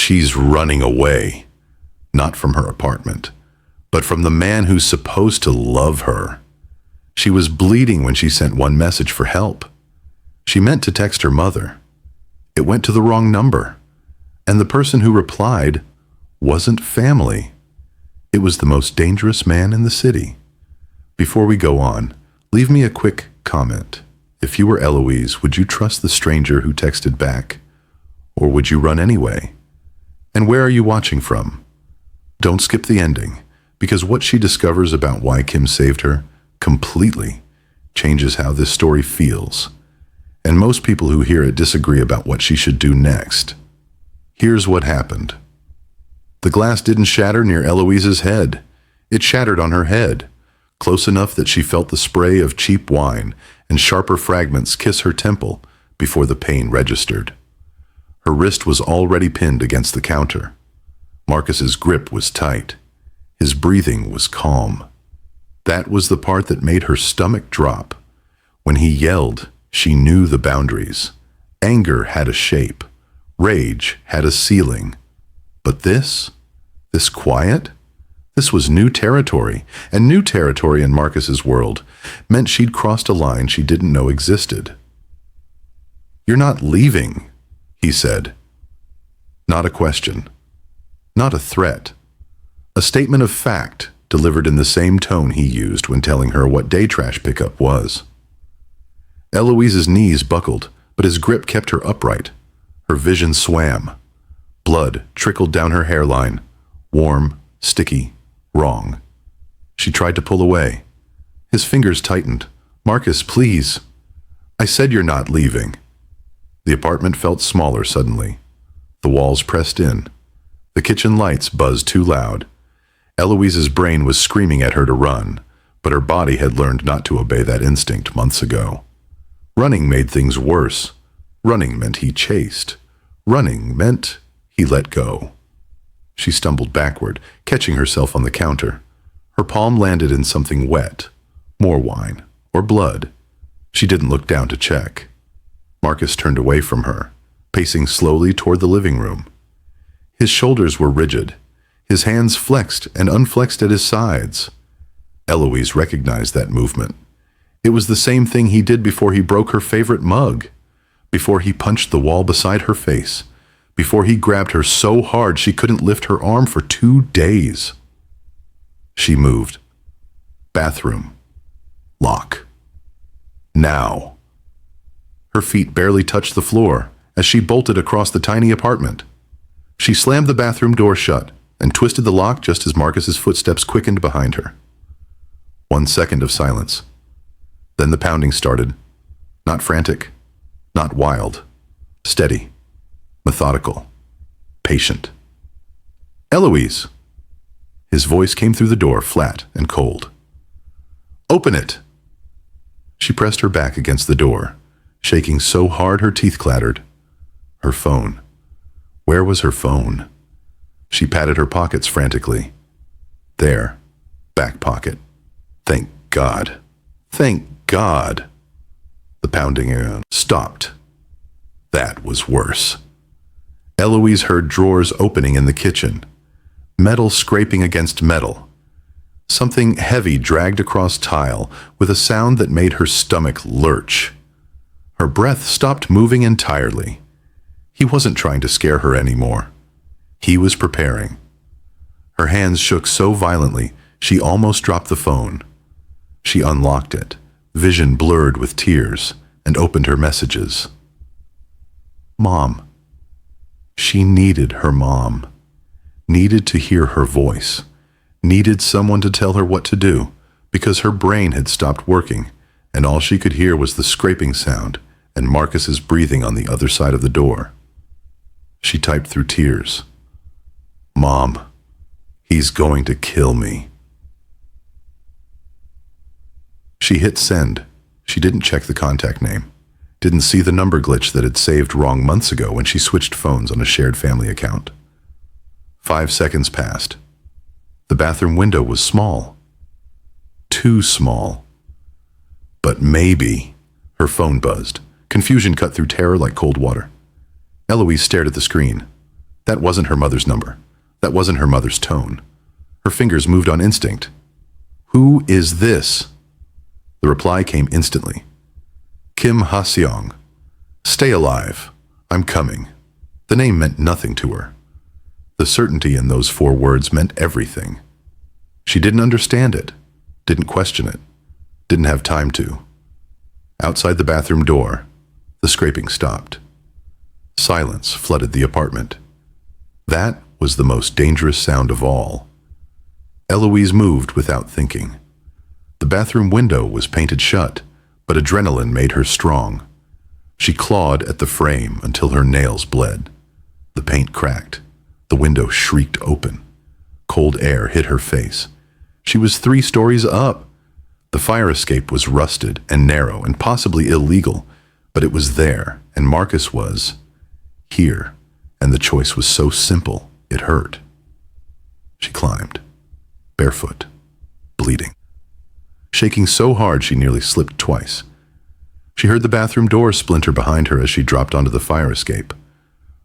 She's running away, not from her apartment, but from the man who's supposed to love her. She was bleeding when she sent one message for help. She meant to text her mother. It went to the wrong number, and the person who replied wasn't family. It was the most dangerous man in the city. Before we go on, leave me a quick comment. If you were Eloise, would you trust the stranger who texted back? Or would you run anyway? And where are you watching from? Don't skip the ending, because what she discovers about why Kim saved her completely changes how this story feels. And most people who hear it disagree about what she should do next. Here's what happened. The glass didn't shatter near Eloise's head. It shattered on her head, close enough that she felt the spray of cheap wine and sharper fragments kiss her temple before the pain registered. Her wrist was already pinned against the counter. Marcus's grip was tight. His breathing was calm. That was the part that made her stomach drop. When he yelled, she knew the boundaries. Anger had a shape. Rage had a ceiling. But this quiet, this was new territory, and new territory in Marcus's world meant she'd crossed a line she didn't know existed. "You're not leaving," he said. Not a question. Not a threat. A statement of fact delivered in the same tone he used when telling her what day trash pickup was. Eloise's knees buckled, but his grip kept her upright. Her vision swam. Blood trickled down her hairline. Warm, sticky, wrong. She tried to pull away. His fingers tightened. "Marcus, please." "I said you're not leaving." The apartment felt smaller suddenly. The walls pressed in. The kitchen lights buzzed too loud. Eloise's brain was screaming at her to run, but her body had learned not to obey that instinct months ago. Running made things worse. Running meant he chased. Running meant he let go. She stumbled backward, catching herself on the counter. Her palm landed in something wet. More wine. Or blood. She didn't look down to check. Marcus turned away from her, pacing slowly toward the living room. His shoulders were rigid. His hands flexed and unflexed at his sides. Eloise recognized that movement. It was the same thing he did before he broke her favorite mug, before he punched the wall beside her face, before he grabbed her so hard she couldn't lift her arm for 2 days. She moved. Bathroom. Lock. Now. Her feet barely touched the floor as she bolted across the tiny apartment. She slammed the bathroom door shut and twisted the lock just as Marcus's footsteps quickened behind her. 1 second of silence. Then the pounding started. Not frantic, not wild. Steady, methodical, patient. "Eloise!" His voice came through the door, flat and cold. "Open it!" She pressed her back against the door, shaking so hard her teeth clattered. Her phone. Where was her phone? She patted her pockets frantically. There. Back pocket. Thank God. Thank God. The pounding stopped. That was worse. Eloise heard drawers opening in the kitchen. Metal scraping against metal. Something heavy dragged across tile with a sound that made her stomach lurch. Her breath stopped moving entirely. He wasn't trying to scare her anymore. He was preparing. Her hands shook so violently, she almost dropped the phone. She unlocked it, vision blurred with tears, and opened her messages. Mom. She needed her mom. Needed to hear her voice. Needed someone to tell her what to do, because her brain had stopped working, and all she could hear was the scraping sound and Marcus's breathing on the other side of the door. She typed through tears. Mom, he's going to kill me. She hit send. She didn't check the contact name. Didn't see the number glitch that had saved wrong months ago when she switched phones on a shared family account. 5 seconds passed. The bathroom window was small. Too small. But maybe. Her phone buzzed. Confusion cut through terror like cold water. Eloise stared at the screen. That wasn't her mother's number. That wasn't her mother's tone. Her fingers moved on instinct. "Who is this?" The reply came instantly. "Kim Ha-seong. Stay alive. I'm coming." The name meant nothing to her. The certainty in those 4 words meant everything. She didn't understand it, didn't question it, didn't have time to. Outside the bathroom door, the scraping stopped. Silence flooded the apartment. That was the most dangerous sound of all. Eloise moved without thinking. The bathroom window was painted shut, but adrenaline made her strong. She clawed at the frame until her nails bled. The paint cracked. The window shrieked open. Cold air hit her face. She was 3 stories up. The fire escape was rusted and narrow and possibly illegal, but it was there, and Marcus was here, and the choice was so simple, it hurt. She climbed, barefoot, bleeding, shaking so hard she nearly slipped twice. She heard the bathroom door splinter behind her as she dropped onto the fire escape,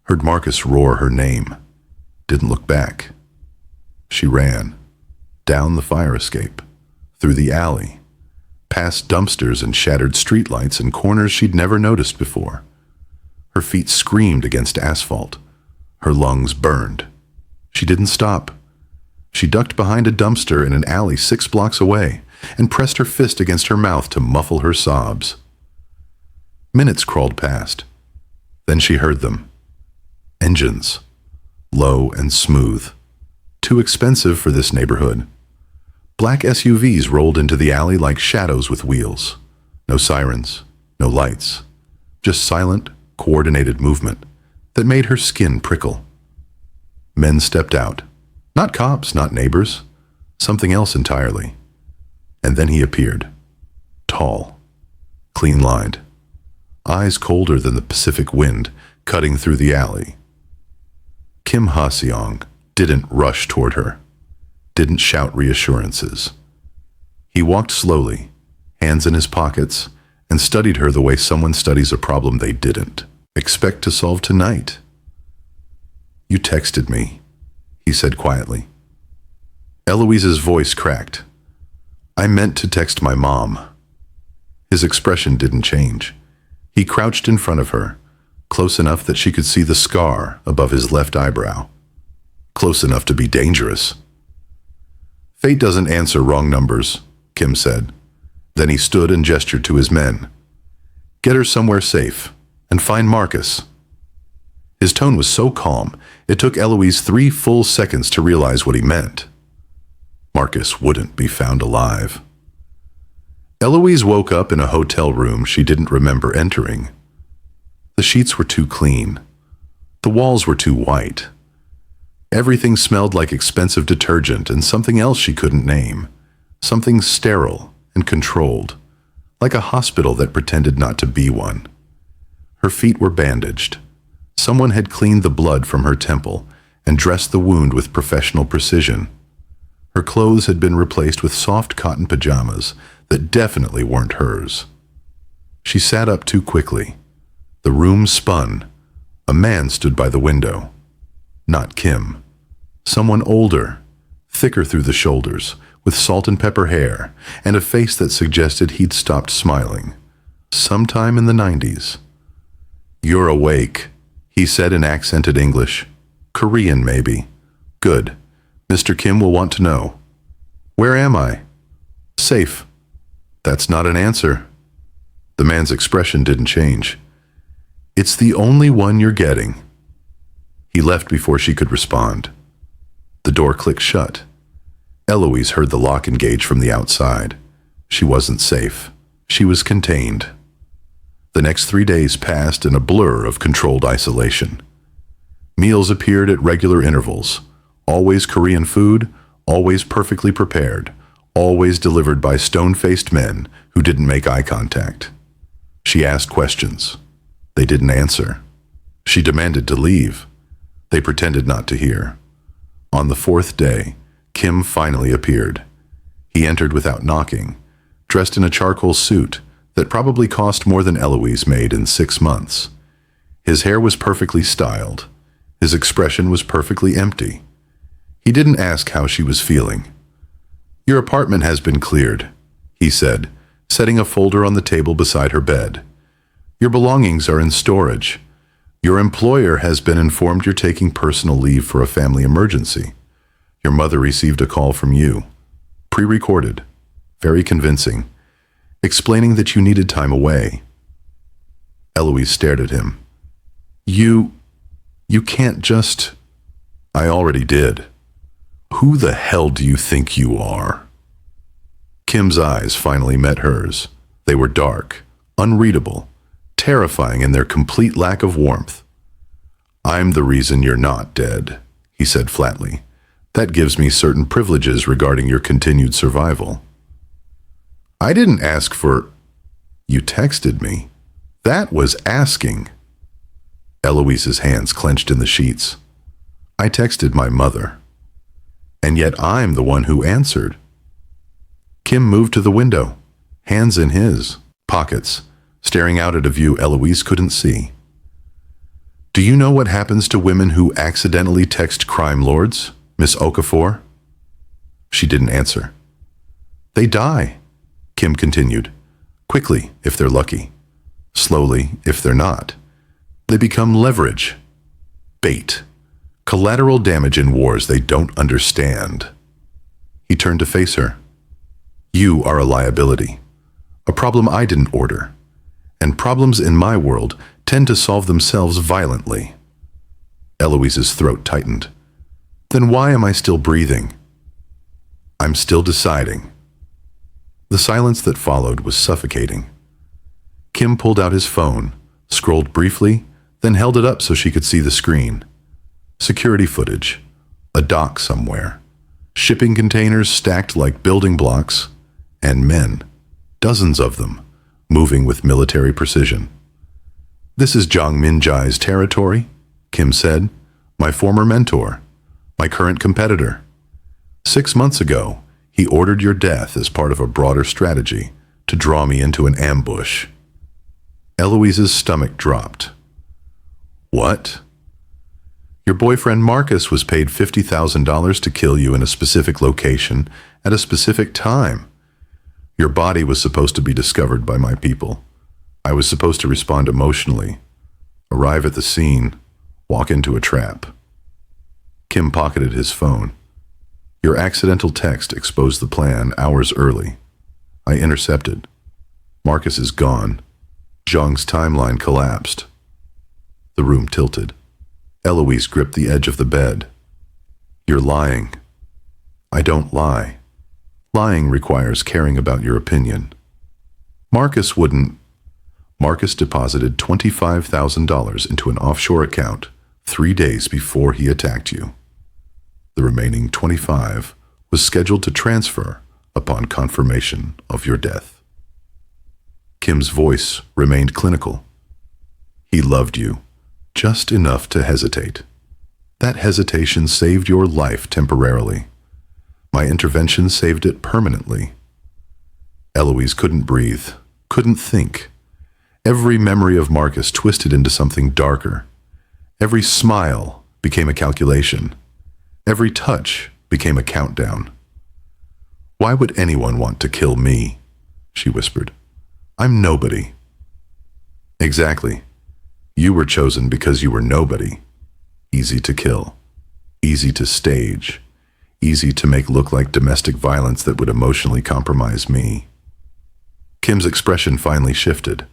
heard Marcus roar her name, didn't look back. She ran, down the fire escape, through the alley, past dumpsters and shattered streetlights and corners she'd never noticed before. Her feet screamed against asphalt. Her lungs burned. She didn't stop. She ducked behind a dumpster in an alley 6 blocks away and pressed her fist against her mouth to muffle her sobs. Minutes crawled past. Then she heard them. Engines. Low and smooth. Too expensive for this neighborhood. Black SUVs rolled into the alley like shadows with wheels. No sirens, no lights. Just silent, coordinated movement that made her skin prickle. Men stepped out. Not cops, not neighbors. Something else entirely. And then he appeared. Tall. Clean-lined. Eyes colder than the Pacific wind cutting through the alley. Kim Ha-seong didn't rush toward her. Didn't shout reassurances. He walked slowly, hands in his pockets, and studied her the way someone studies a problem they didn't expect to solve tonight. "You texted me," he said quietly. Eloise's voice cracked. "I meant to text my mom." His expression didn't change. He crouched in front of her, close enough that she could see the scar above his left eyebrow. Close enough to be dangerous. "Fate doesn't answer wrong numbers," Kim said. Then he stood and gestured to his men. "Get her somewhere safe, and find Marcus." His tone was so calm, it took Eloise 3 full seconds to realize what he meant. Marcus wouldn't be found alive. Eloise woke up in a hotel room she didn't remember entering. The sheets were too clean. The walls were too white. Everything smelled like expensive detergent and something else she couldn't name. Something sterile and controlled, like a hospital that pretended not to be one. Her feet were bandaged. Someone had cleaned the blood from her temple and dressed the wound with professional precision. Her clothes had been replaced with soft cotton pajamas that definitely weren't hers. She sat up too quickly. The room spun. A man stood by the window. Not Kim. Someone older, thicker through the shoulders, with salt and pepper hair, and a face that suggested he'd stopped smiling. Sometime in the 90s. "You're awake," he said in accented English. "Korean, maybe. Good. Mr. Kim will want to know." "Where am I?" "Safe." "That's not an answer." The man's expression didn't change. "It's the only one you're getting." He left before she could respond. The door clicked shut. Eloise heard the lock engage from the outside. She wasn't safe. She was contained. The next 3 days passed in a blur of controlled isolation. Meals appeared at regular intervals. Always Korean food, always perfectly prepared, always delivered by stone-faced men who didn't make eye contact. She asked questions. They didn't answer. She demanded to leave. They pretended not to hear. On the 4th day, Kim finally appeared. He entered without knocking, dressed in a charcoal suit that probably cost more than Eloise made in 6 months. His hair was perfectly styled. His expression was perfectly empty. He didn't ask how she was feeling. "Your apartment has been cleared," he said, setting a folder on the table beside her bed. "Your belongings are in storage. Your employer has been informed you're taking personal leave for a family emergency. Your mother received a call from you, pre-recorded, very convincing, explaining that you needed time away." Eloise stared at him. You can't just..." "I already did. Who the hell do you think you are?" Kim's eyes finally met hers. They were dark, unreadable, terrifying in their complete lack of warmth. "I'm the reason you're not dead," he said flatly. "That gives me certain privileges regarding your continued survival." "I didn't ask for..." "You texted me. That was asking." Eloise's hands clenched in the sheets. "I texted my mother. And yet I'm the one who answered." Kim moved to the window, hands in his pockets, staring out at a view Eloise couldn't see. "Do you know what happens to women who accidentally text crime lords, Miss Okafor?" She didn't answer. "They die," Kim continued. "Quickly, if they're lucky. Slowly, if they're not. They become leverage, bait, collateral damage in wars they don't understand." He turned to face her. "You are a liability, a problem I didn't order, and problems in my world tend to solve themselves violently." Eloise's throat tightened. "Then why am I still breathing?" "I'm still deciding." The silence that followed was suffocating. Kim pulled out his phone, scrolled briefly, then held it up so she could see the screen. Security footage, a dock somewhere, shipping containers stacked like building blocks, and men, dozens of them, moving with military precision. "This is Jong Min-jae's territory," Kim said, "my former mentor, my current competitor. 6 months ago, he ordered your death as part of a broader strategy to draw me into an ambush." Eloise's stomach dropped. "What?" "Your boyfriend Marcus was paid $50,000 to kill you in a specific location at a specific time. Your body was supposed to be discovered by my people. I was supposed to respond emotionally, arrive at the scene, walk into a trap." Kim pocketed his phone. "Your accidental text exposed the plan hours early. I intercepted. Marcus is gone. Zhang's timeline collapsed." The room tilted. Eloise gripped the edge of the bed. "You're lying." "I don't lie. Lying requires caring about your opinion." Marcus wouldn't. Marcus deposited $25,000 into an offshore account 3 days before he attacked you. The remaining 25 was scheduled to transfer upon confirmation of your death. Kim's voice remained clinical. "He loved you, just enough to hesitate. That hesitation saved your life temporarily. My intervention saved it permanently." Eloise couldn't breathe, couldn't think. Every memory of Marcus twisted into something darker. Every smile became a calculation. Every touch became a countdown. "Why would anyone want to kill me?" she whispered. "I'm nobody." "Exactly. You were chosen because you were nobody. Easy to kill. Easy to stage. Easy to make look like domestic violence that would emotionally compromise me." Kim's expression finally shifted.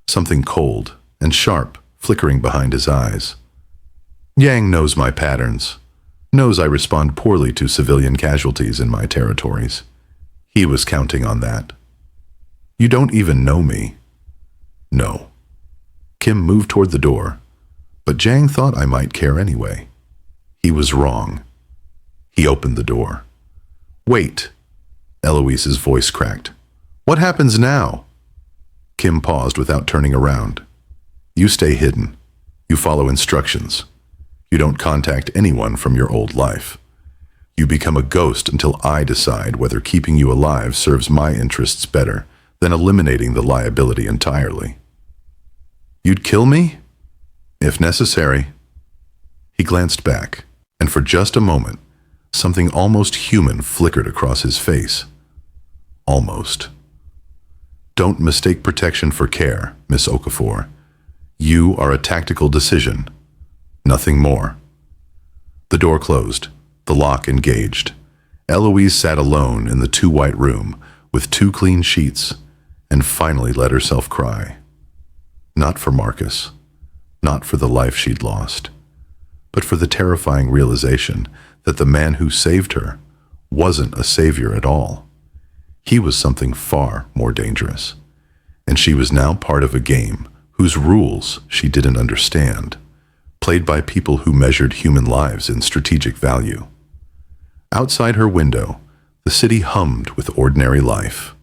Something cold and sharp flickering behind his eyes. "Yang knows my patterns. Knows I respond poorly to civilian casualties in my territories. He was counting on that." "You don't even know me." "No." Kim moved toward the door, but Jang thought I might care anyway. He was wrong. He opened the door. "Wait." Eloise's voice cracked. "What happens now?" Kim paused without turning around. "You stay hidden. You follow instructions. You don't contact anyone from your old life. You become a ghost until I decide whether keeping you alive serves my interests better than eliminating the liability entirely." "You'd kill me?" "If necessary." He glanced back, and for just a moment, something almost human flickered across his face. Almost. Don't mistake protection for care, Miss Okafor. You are a tactical decision. Nothing more. The door closed, the lock engaged. Eloise sat alone in the too-white room with 2 clean sheets and finally let herself cry. Not for Marcus, not for the life she'd lost, but for the terrifying realization that the man who saved her wasn't a savior at all. He was something far more dangerous, and she was now part of a game whose rules she didn't understand, played by people who measured human lives in strategic value. Outside her window, the city hummed with ordinary life.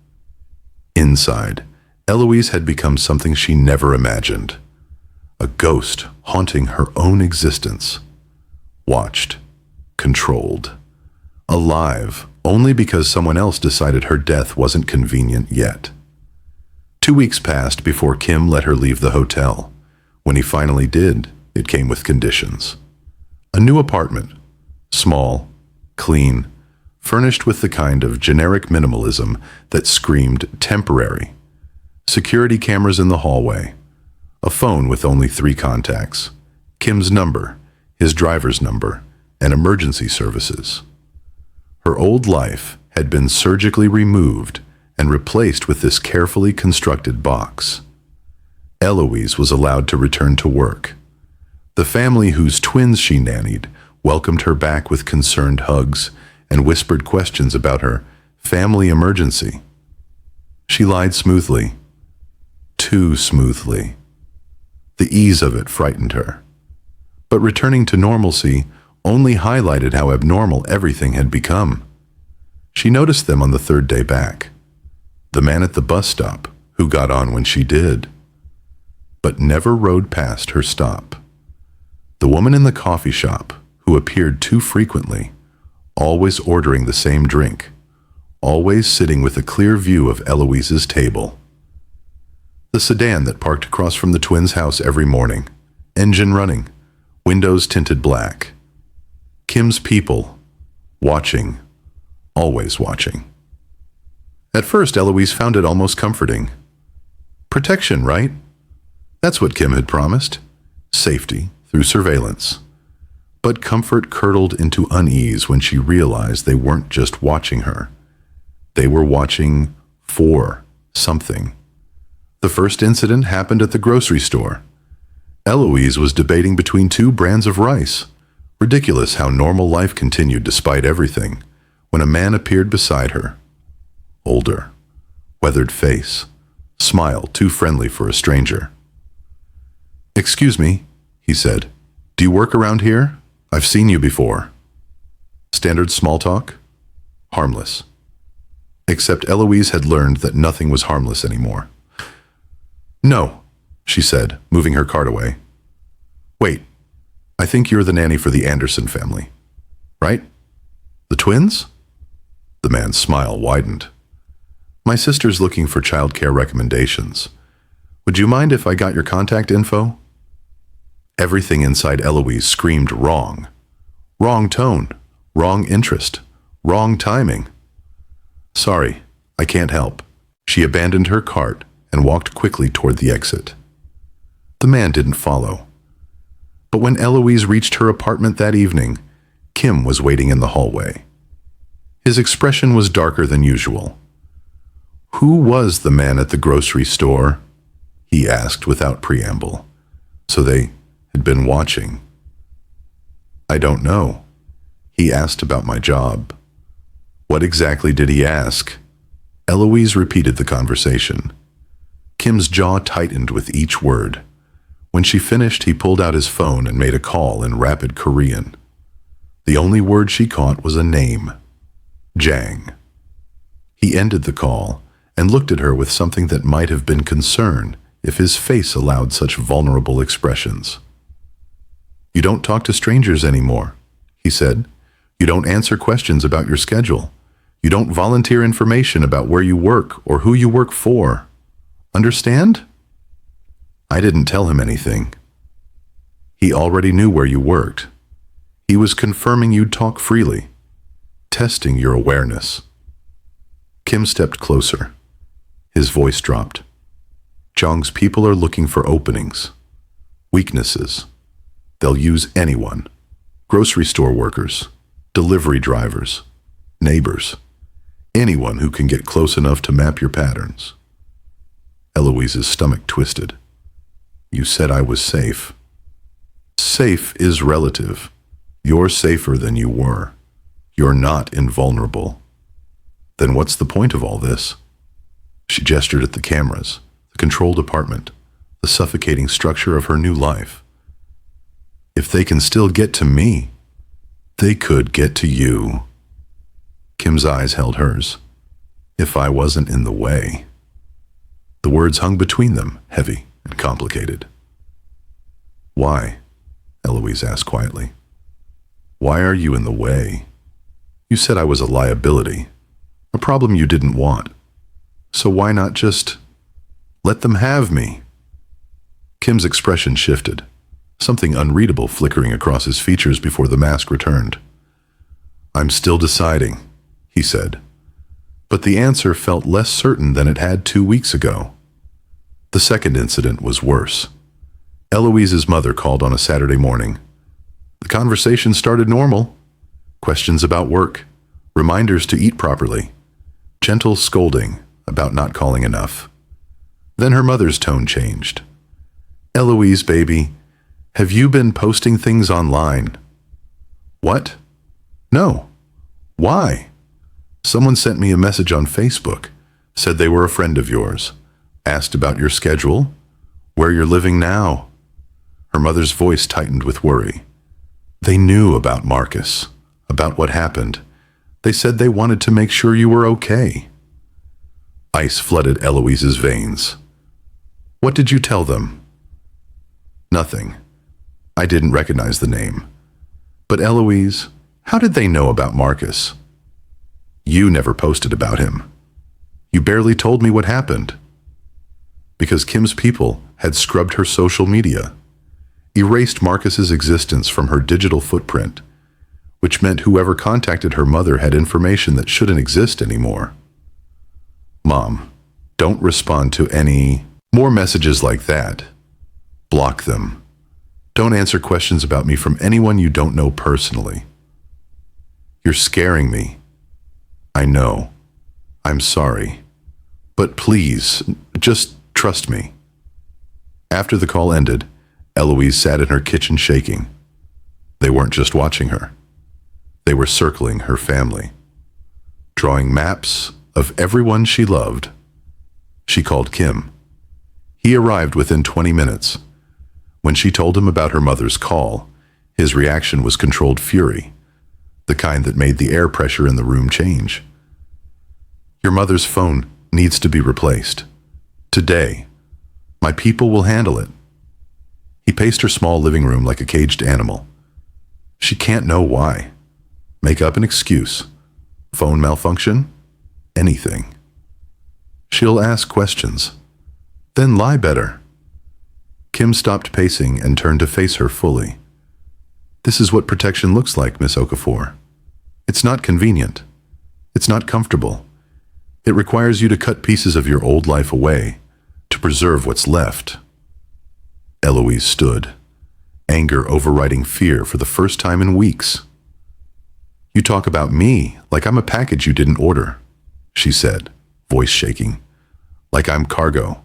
Inside, Eloise had become something she never imagined, a ghost haunting her own existence, watched, controlled, alive only because someone else decided her death wasn't convenient yet. 2 weeks passed before Kim let her leave the hotel. When he finally did, it came with conditions. A new apartment, small, clean, furnished with the kind of generic minimalism that screamed temporary. Security cameras in the hallway. A phone with only 3 contacts. Kim's number, his driver's number, and emergency services. Her old life had been surgically removed and replaced with this carefully constructed box. Eloise was allowed to return to work. The family whose twins she nannied welcomed her back with concerned hugs and whispered questions about her family emergency. She lied smoothly. Too smoothly. The ease of it frightened her. But returning to normalcy only highlighted how abnormal everything had become. She noticed them on the 3rd day back. The man at the bus stop, who got on when she did, but never rode past her stop. The woman in the coffee shop, who appeared too frequently, always ordering the same drink, always sitting with a clear view of Eloise's table. The sedan that parked across from the twins' house every morning, engine running, windows tinted black. Kim's people, watching, always watching. At first, Eloise found it almost comforting. Protection, right? That's what Kim had promised. Safety through surveillance. But comfort curdled into unease when she realized they weren't just watching her. They were watching for something. The first incident happened at the grocery store. Eloise was debating between 2 brands of rice. Ridiculous how normal life continued despite everything, when a man appeared beside her. Older, weathered face, smile too friendly for a stranger. "Excuse me," he said. "Do you work around here? I've seen you before." Standard small talk? Harmless. Except Eloise had learned that nothing was harmless anymore. "No," she said, moving her cart away. "Wait, I think you're the nanny for the Anderson family, right? The twins?" The man's smile widened. "My sister's looking for childcare recommendations. Would you mind if I got your contact info?" Everything inside Eloise screamed wrong. Wrong tone, wrong interest, wrong timing. "Sorry, I can't help." She abandoned her cart and walked quickly toward the exit. The man didn't follow. But when Eloise reached her apartment that evening, Kim was waiting in the hallway. His expression was darker than usual. "Who was the man at the grocery store?" he asked without preamble. So they had been watching. "I don't know. He asked about my job." What exactly did he ask? Eloise repeated the conversation. Kim's jaw tightened with each word. When she finished, he pulled out his phone and made a call in rapid Korean. The only word she caught was a name. Jang. He ended the call and looked at her with something that might have been concern if his face allowed such vulnerable expressions. "You don't talk to strangers anymore," he said. "You don't answer questions about your schedule. You don't volunteer information about where you work or who you work for. Understand?" I didn't tell him anything. He already knew where you worked. He was confirming you'd talk freely, testing your awareness. Kim stepped closer. His voice dropped. Jong's people are looking for openings, weaknesses. They'll use anyone. Grocery store workers, delivery drivers, neighbors, anyone who can get close enough to map your patterns. Eloise's stomach twisted. You said I was safe. Safe is relative. You're safer than you were. You're not invulnerable. Then what's the point of all this? She gestured at the cameras, the control department, the suffocating structure of her new life. If they can still get to me, they could get to you. Kim's eyes held hers. If I wasn't in the way. The words hung between them, heavy and complicated. Why? Eloise asked quietly. Why are you in the way? You said I was a liability, a problem you didn't want. So why not just let them have me? Kim's expression shifted, something unreadable flickering across his features before the mask returned. I'm still deciding, he said. But the answer felt less certain than it had 2 weeks ago. The second incident was worse. Eloise's mother called on a Saturday morning. The conversation started normal. Questions about work, reminders to eat properly, gentle scolding about not calling enough. Then her mother's tone changed. Eloise, baby, have you been posting things online? What? No. Why? Someone sent me a message on Facebook, said they were a friend of yours, asked about your schedule, where you're living now. Her mother's voice tightened with worry. They knew about Marcus, about what happened. They said they wanted to make sure you were okay. Ice flooded Eloise's veins. What did you tell them? Nothing. I didn't recognize the name. But Eloise, how did they know about Marcus? You never posted about him. You barely told me what happened. Because Kim's people had scrubbed her social media, erased Marcus's existence from her digital footprint, which meant whoever contacted her mother had information that shouldn't exist anymore. Mom, don't respond to any more messages like that. Block them. Don't answer questions about me from anyone you don't know personally. You're scaring me. I know. I'm sorry. But please, just trust me. After the call ended, Eloise sat in her kitchen shaking. They weren't just watching her. They were circling her family, drawing maps of everyone she loved. She called Kim. He arrived within 20 minutes. When she told him about her mother's call, his reaction was controlled fury, the kind that made the air pressure in the room change. Your mother's phone needs to be replaced. Today. My people will handle it. He paced her small living room like a caged animal. She can't know why. Make up an excuse. Phone malfunction? Anything. She'll ask questions. Then lie better. Kim stopped pacing and turned to face her fully. This is what protection looks like, Miss Okafor. It's not convenient. It's not comfortable. It requires you to cut pieces of your old life away to preserve what's left. Eloise stood, anger overriding fear for the first time in weeks. You talk about me like I'm a package you didn't order, she said, voice shaking. Like I'm cargo.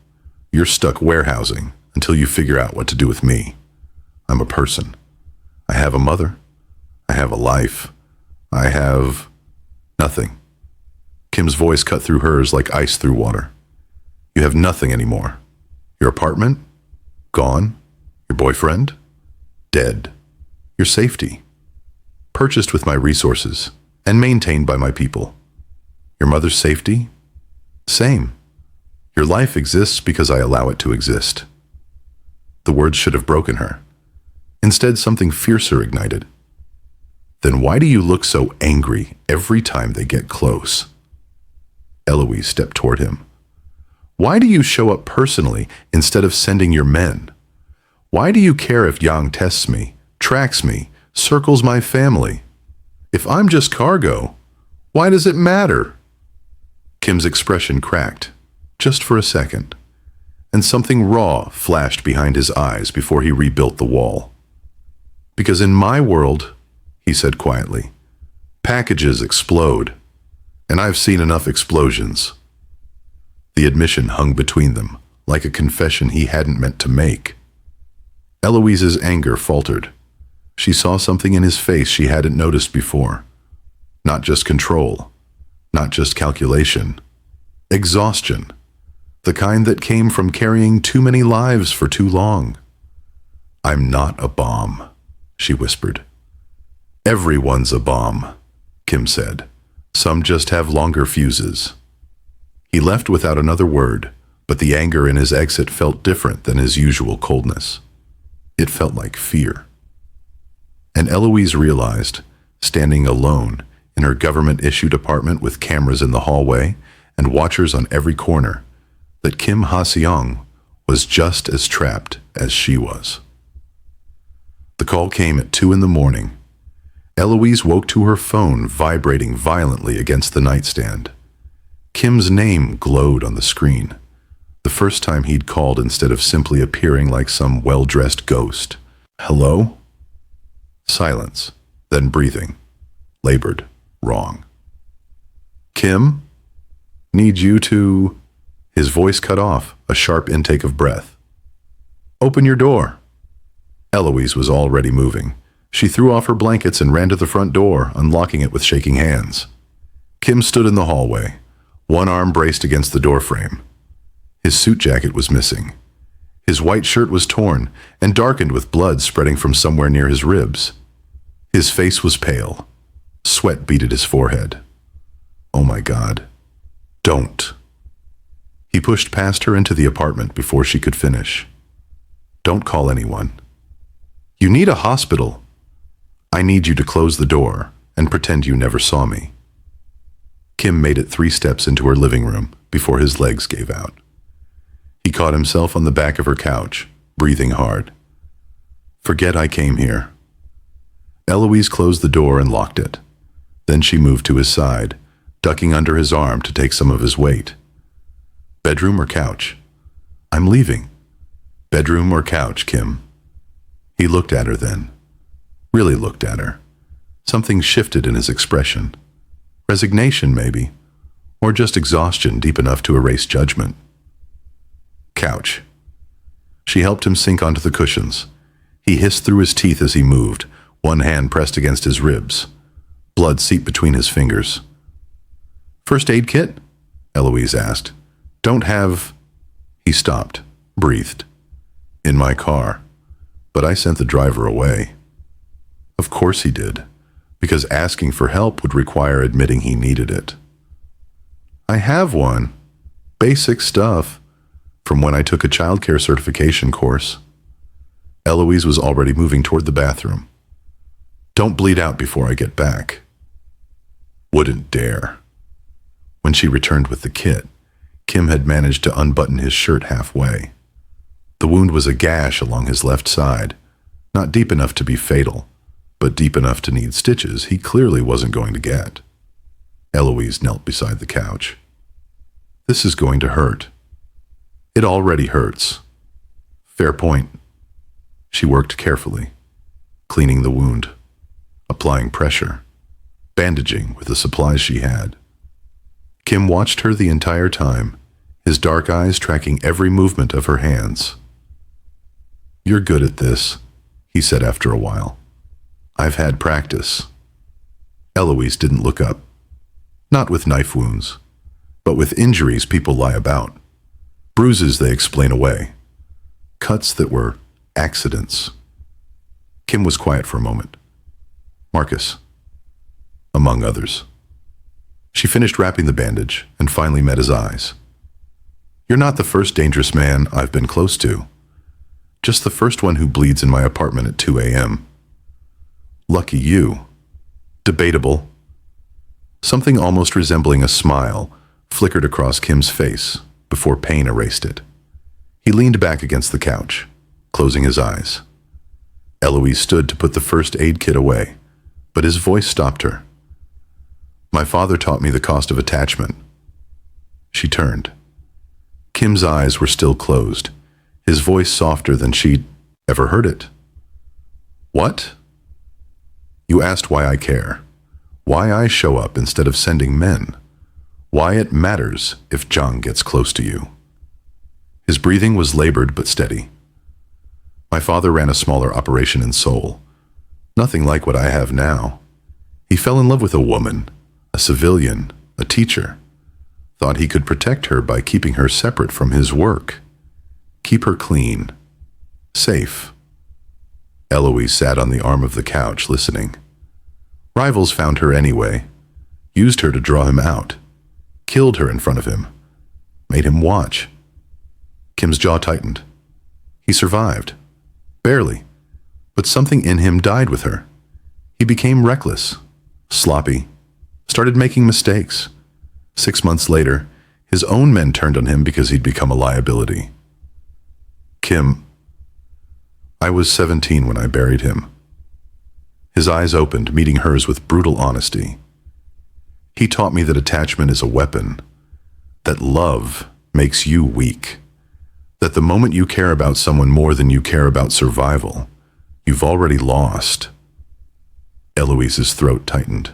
You're stuck warehousing until you figure out what to do with me. I'm a person. I have a mother. I have a life. I have nothing. Kim's voice cut through hers like ice through water. You have nothing anymore. Your apartment? Gone. Your boyfriend? Dead. Your safety? Purchased with my resources and maintained by my people. Your mother's safety? Same. Your life exists because I allow it to exist. The words should have broken her. Instead, something fiercer ignited. Then why do you look so angry every time they get close? Eloise stepped toward him. Why do you show up personally instead of sending your men? Why do you care if Yang tests me, tracks me, circles my family. If I'm just cargo, why does it matter? Kim's expression cracked, just for a second, and something raw flashed behind his eyes before he rebuilt the wall. Because in my world, he said quietly, packages explode, and I've seen enough explosions. The admission hung between them, like a confession he hadn't meant to make. Eloise's anger faltered. She saw something in his face she hadn't noticed before. Not just control, not just calculation. Exhaustion. The kind that came from carrying too many lives for too long. I'm not a bomb, she whispered. Everyone's a bomb, Kim said. Some just have longer fuses. He left without another word, but the anger in his exit felt different than his usual coldness. It felt like fear. And Eloise realized, standing alone in her government-issued apartment with cameras in the hallway and watchers on every corner, that Kim Ha-seong was just as trapped as she was. The call came at 2 a.m. Eloise woke to her phone vibrating violently against the nightstand. Kim's name glowed on the screen, the first time he'd called instead of simply appearing like some well-dressed ghost. Hello? Silence, then breathing. Labored. Wrong. Kim? Need you to... His voice cut off, a sharp intake of breath. Open your door. Eloise was already moving. She threw off her blankets and ran to the front door, unlocking it with shaking hands. Kim stood in the hallway, one arm braced against the doorframe. His suit jacket was missing. His white shirt was torn and darkened with blood spreading from somewhere near his ribs. His face was pale. Sweat beaded his forehead. Oh my God. Don't. He pushed past her into the apartment before she could finish. Don't call anyone. You need a hospital. I need you to close the door and pretend you never saw me. Kim made it 3 steps into her living room before his legs gave out. He caught himself on the back of her couch, breathing hard. Forget I came here. Eloise closed the door and locked it. Then she moved to his side, ducking under his arm to take some of his weight. Bedroom or couch? I'm leaving. Bedroom or couch, Kim? He looked at her then. Really looked at her. Something shifted in his expression. Resignation, maybe. Or just exhaustion deep enough to erase judgment. Couch. She helped him sink onto the cushions. He hissed through his teeth as he moved, one hand pressed against his ribs. Blood seeped between his fingers. First aid kit? Eloise asked. Don't have... He stopped, breathed. In my car. But I sent the driver away. Of course he did, because asking for help would require admitting he needed it. I have one. Basic stuff. From when I took a childcare certification course. Eloise was already moving toward the bathroom. Don't bleed out before I get back. Wouldn't dare. When she returned with the kit, Kim had managed to unbutton his shirt halfway. The wound was a gash along his left side, not deep enough to be fatal, but deep enough to need stitches he clearly wasn't going to get. Eloise knelt beside the couch. This is going to hurt. It already hurts. Fair point. She worked carefully, cleaning the wound, applying pressure, bandaging with the supplies she had. Kim watched her the entire time, his dark eyes tracking every movement of her hands. You're good at this, he said after a while. I've had practice. Eloise didn't look up. Not with knife wounds, but with injuries people lie about. Bruises they explain away. Cuts that were accidents. Kim was quiet for a moment. Marcus, among others. She finished wrapping the bandage and finally met his eyes. You're not the first dangerous man I've been close to. Just the first one who bleeds in my apartment at 2 a.m. Lucky you. Debatable. Something almost resembling a smile flickered across Kim's face before pain erased it. He leaned back against the couch, closing his eyes. Eloise stood to put the first aid kit away, but his voice stopped her. My father taught me the cost of attachment. She turned. Kim's eyes were still closed, his voice softer than she'd ever heard it. What? You asked why I care, why I show up instead of sending men, why it matters if Jang gets close to you. His breathing was labored but steady. My father ran a smaller operation in Seoul, nothing like what I have now. He fell in love with a woman, a civilian, a teacher, thought he could protect her by keeping her separate from his work, keep her clean, safe. Eloise sat on the arm of the couch, listening. Rivals found her anyway, used her to draw him out, killed her in front of him, made him watch. Kim's jaw tightened. He survived. Barely. But something in him died with her. He became reckless, sloppy, started making mistakes. 6 months later, his own men turned on him because he'd become a liability. Kim, I was 17 when I buried him. His eyes opened, meeting hers with brutal honesty. He taught me that attachment is a weapon, that love makes you weak, that the moment you care about someone more than you care about survival, you've already lost. Eloise's throat tightened.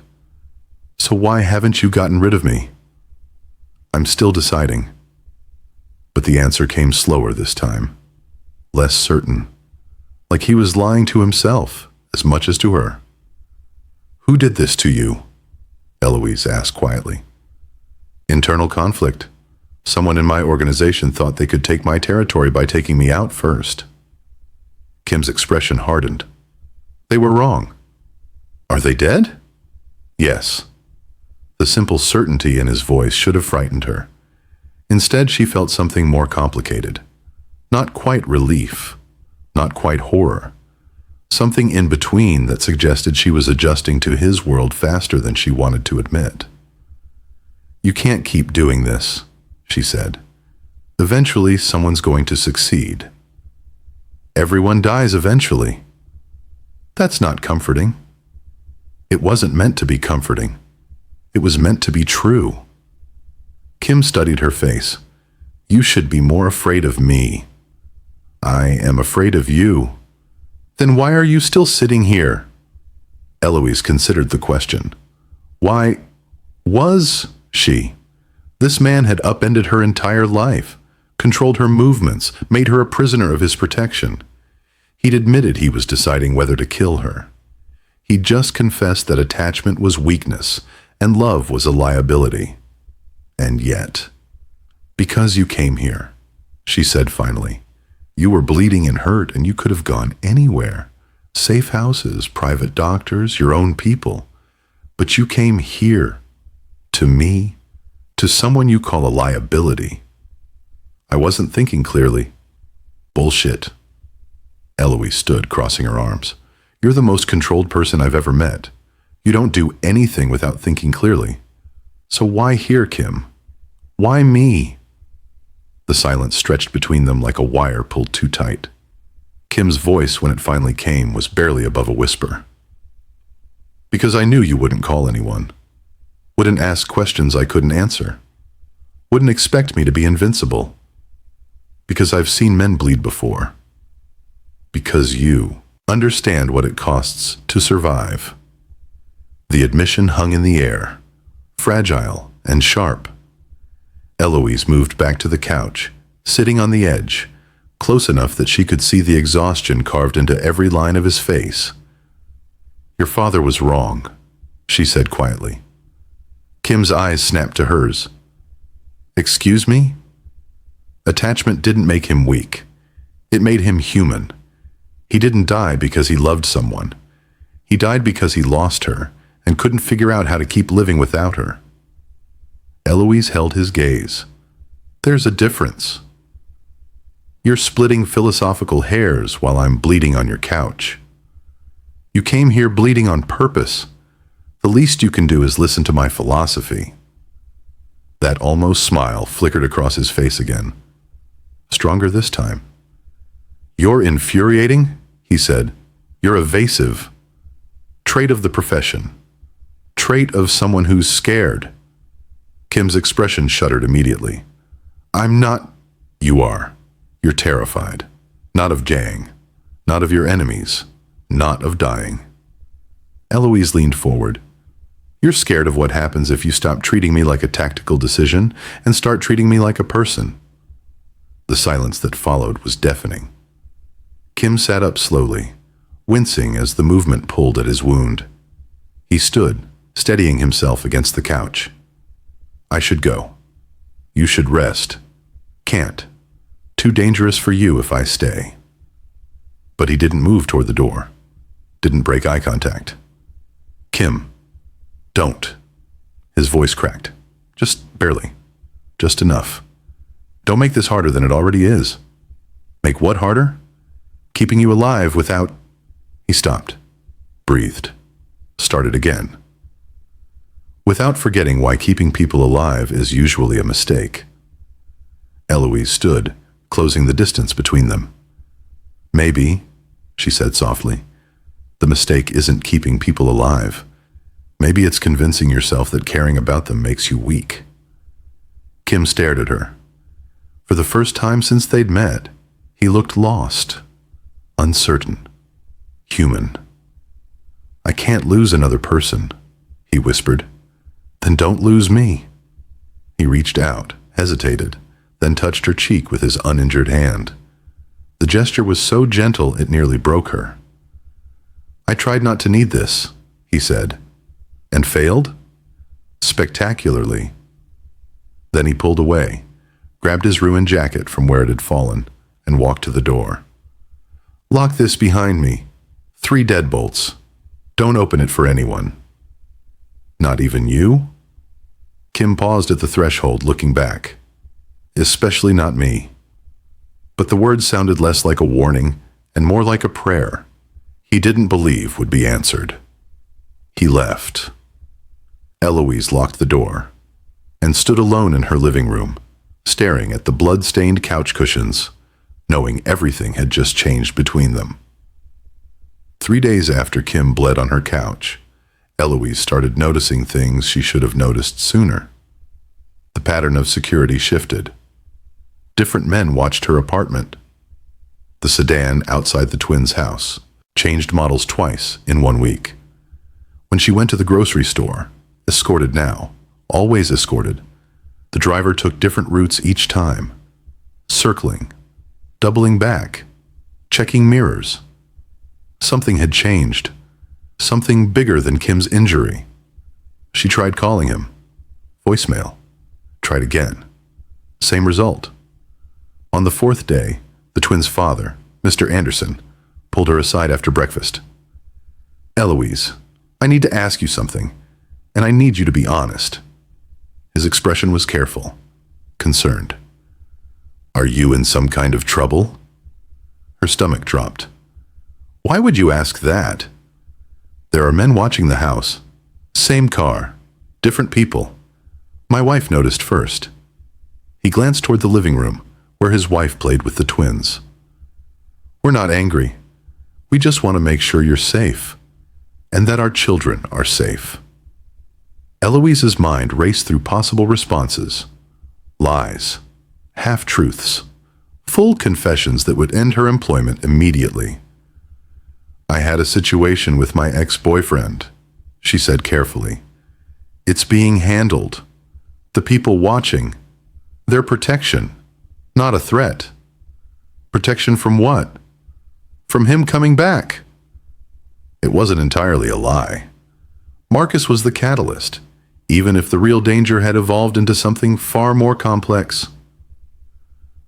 So why haven't you gotten rid of me? I'm still deciding. But the answer came slower this time, less certain, like he was lying to himself as much as to her. Who did this to you? Eloise asked quietly. Internal conflict. Someone in my organization thought they could take my territory by taking me out first. Kim's expression hardened. They were wrong. Are they dead? Yes. The simple certainty in his voice should have frightened her. Instead, she felt something more complicated. Not quite relief, not quite horror. Something in between that suggested she was adjusting to his world faster than she wanted to admit. You can't keep doing this, she said. Eventually, someone's going to succeed. Everyone dies eventually. That's not comforting. It wasn't meant to be comforting. It was meant to be true. Kim studied her face. You should be more afraid of me. I am afraid of you. Then why are you still sitting here? Eloise considered the question. Why was she? This man had upended her entire life, controlled her movements, made her a prisoner of his protection. He'd admitted he was deciding whether to kill her. He'd just confessed that attachment was weakness and love was a liability. And yet, because you came here, she said finally, you were bleeding and hurt and you could have gone anywhere. Safe houses, private doctors, your own people. But you came here, to me, to someone you call a liability. I wasn't thinking clearly. Bullshit. Eloise stood, crossing her arms. You're the most controlled person I've ever met. You don't do anything without thinking clearly. So why here, Kim? Why me? The silence stretched between them like a wire pulled too tight. Kim's voice, when it finally came, was barely above a whisper. Because I knew you wouldn't call anyone. Wouldn't ask questions I couldn't answer. Wouldn't expect me to be invincible. Because I've seen men bleed before. Because you understand what it costs to survive. The admission hung in the air, fragile and sharp. Eloise moved back to the couch, sitting on the edge, close enough that she could see the exhaustion carved into every line of his face. Your father was wrong, she said quietly. Kim's eyes snapped to hers. Excuse me? Attachment didn't make him weak. It made him human. He didn't die because he loved someone. He died because he lost her and couldn't figure out how to keep living without her. Eloise held his gaze. There's a difference. You're splitting philosophical hairs while I'm bleeding on your couch. You came here bleeding on purpose. The least you can do is listen to my philosophy. That almost smile flickered across his face again. Stronger this time. You're infuriating, he said. You're evasive. Trait of the profession. Trait of someone who's scared. Kim's expression shuddered immediately. I'm not. You are. You're terrified. Not of Jang. Not of your enemies. Not of dying. Eloise leaned forward. You're scared of what happens if you stop treating me like a tactical decision and start treating me like a person. The silence that followed was deafening. Kim sat up slowly, wincing as the movement pulled at his wound. He stood, steadying himself against the couch. I should go. You should rest. Can't. Too dangerous for you if I stay. But he didn't move toward the door. Didn't break eye contact. Kim, don't. His voice cracked. Just barely. Just enough. Don't make this harder than it already is. Make what harder? Keeping you alive without... He stopped. Breathed. Started again. Without forgetting why keeping people alive is usually a mistake. Eloise stood, closing the distance between them. Maybe, she said softly, the mistake isn't keeping people alive. Maybe it's convincing yourself that caring about them makes you weak. Kim stared at her. For the first time since they'd met, he looked lost, uncertain, human. I can't lose another person, he whispered. Then don't lose me. He reached out, hesitated, then touched her cheek with his uninjured hand. The gesture was so gentle it nearly broke her. I tried not to need this, he said. And failed? Spectacularly. Then he pulled away, grabbed his ruined jacket from where it had fallen, and walked to the door. Lock this behind me. 3 deadbolts. Don't open it for anyone. Not even you? Kim paused at the threshold, looking back. Especially not me. But the words sounded less like a warning and more like a prayer he didn't believe would be answered. He left. Eloise locked the door and stood alone in her living room, staring at the blood-stained couch cushions, knowing everything had just changed between them. 3 days after Kim bled on her couch, Eloise started noticing things she should have noticed sooner. The pattern of security shifted. Different men watched her apartment. The sedan outside the twins' house changed models twice in 1 week. When she went to the grocery store, escorted now, always escorted, the driver took different routes each time, circling, doubling back, checking mirrors. Something had changed, something bigger than Kim's injury. She tried calling him. Voicemail. Tried again. Same result. On the 4th day, the twins' father, Mr. Anderson, pulled her aside after breakfast. Eloise, I need to ask you something, and I need you to be honest. His expression was careful, concerned. Are you in some kind of trouble? Her stomach dropped. Why would you ask that? There are men watching the house. Same car. Different people. My wife noticed first. He glanced toward the living room, where his wife played with the twins. We're not angry. We just want to make sure you're safe, and that our children are safe. Eloise's mind raced through possible responses. Lies. Half-truths. Full confessions that would end her employment immediately. I had a situation with my ex-boyfriend, she said carefully. It's being handled. The people watching. Their protection. Not a threat. Protection from what? From him coming back. It wasn't entirely a lie. Marcus was the catalyst, even if the real danger had evolved into something far more complex.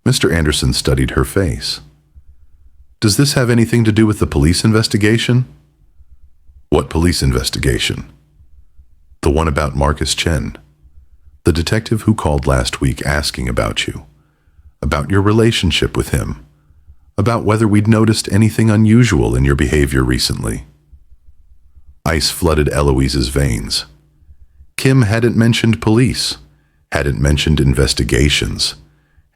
Mr. Anderson studied her face. Does this have anything to do with the police investigation? What police investigation? The one about Marcus Chen. The detective who called last week asking about you. About your relationship with him. About whether we'd noticed anything unusual in your behavior recently. Ice flooded Eloise's veins. Kim hadn't mentioned police, hadn't mentioned investigations,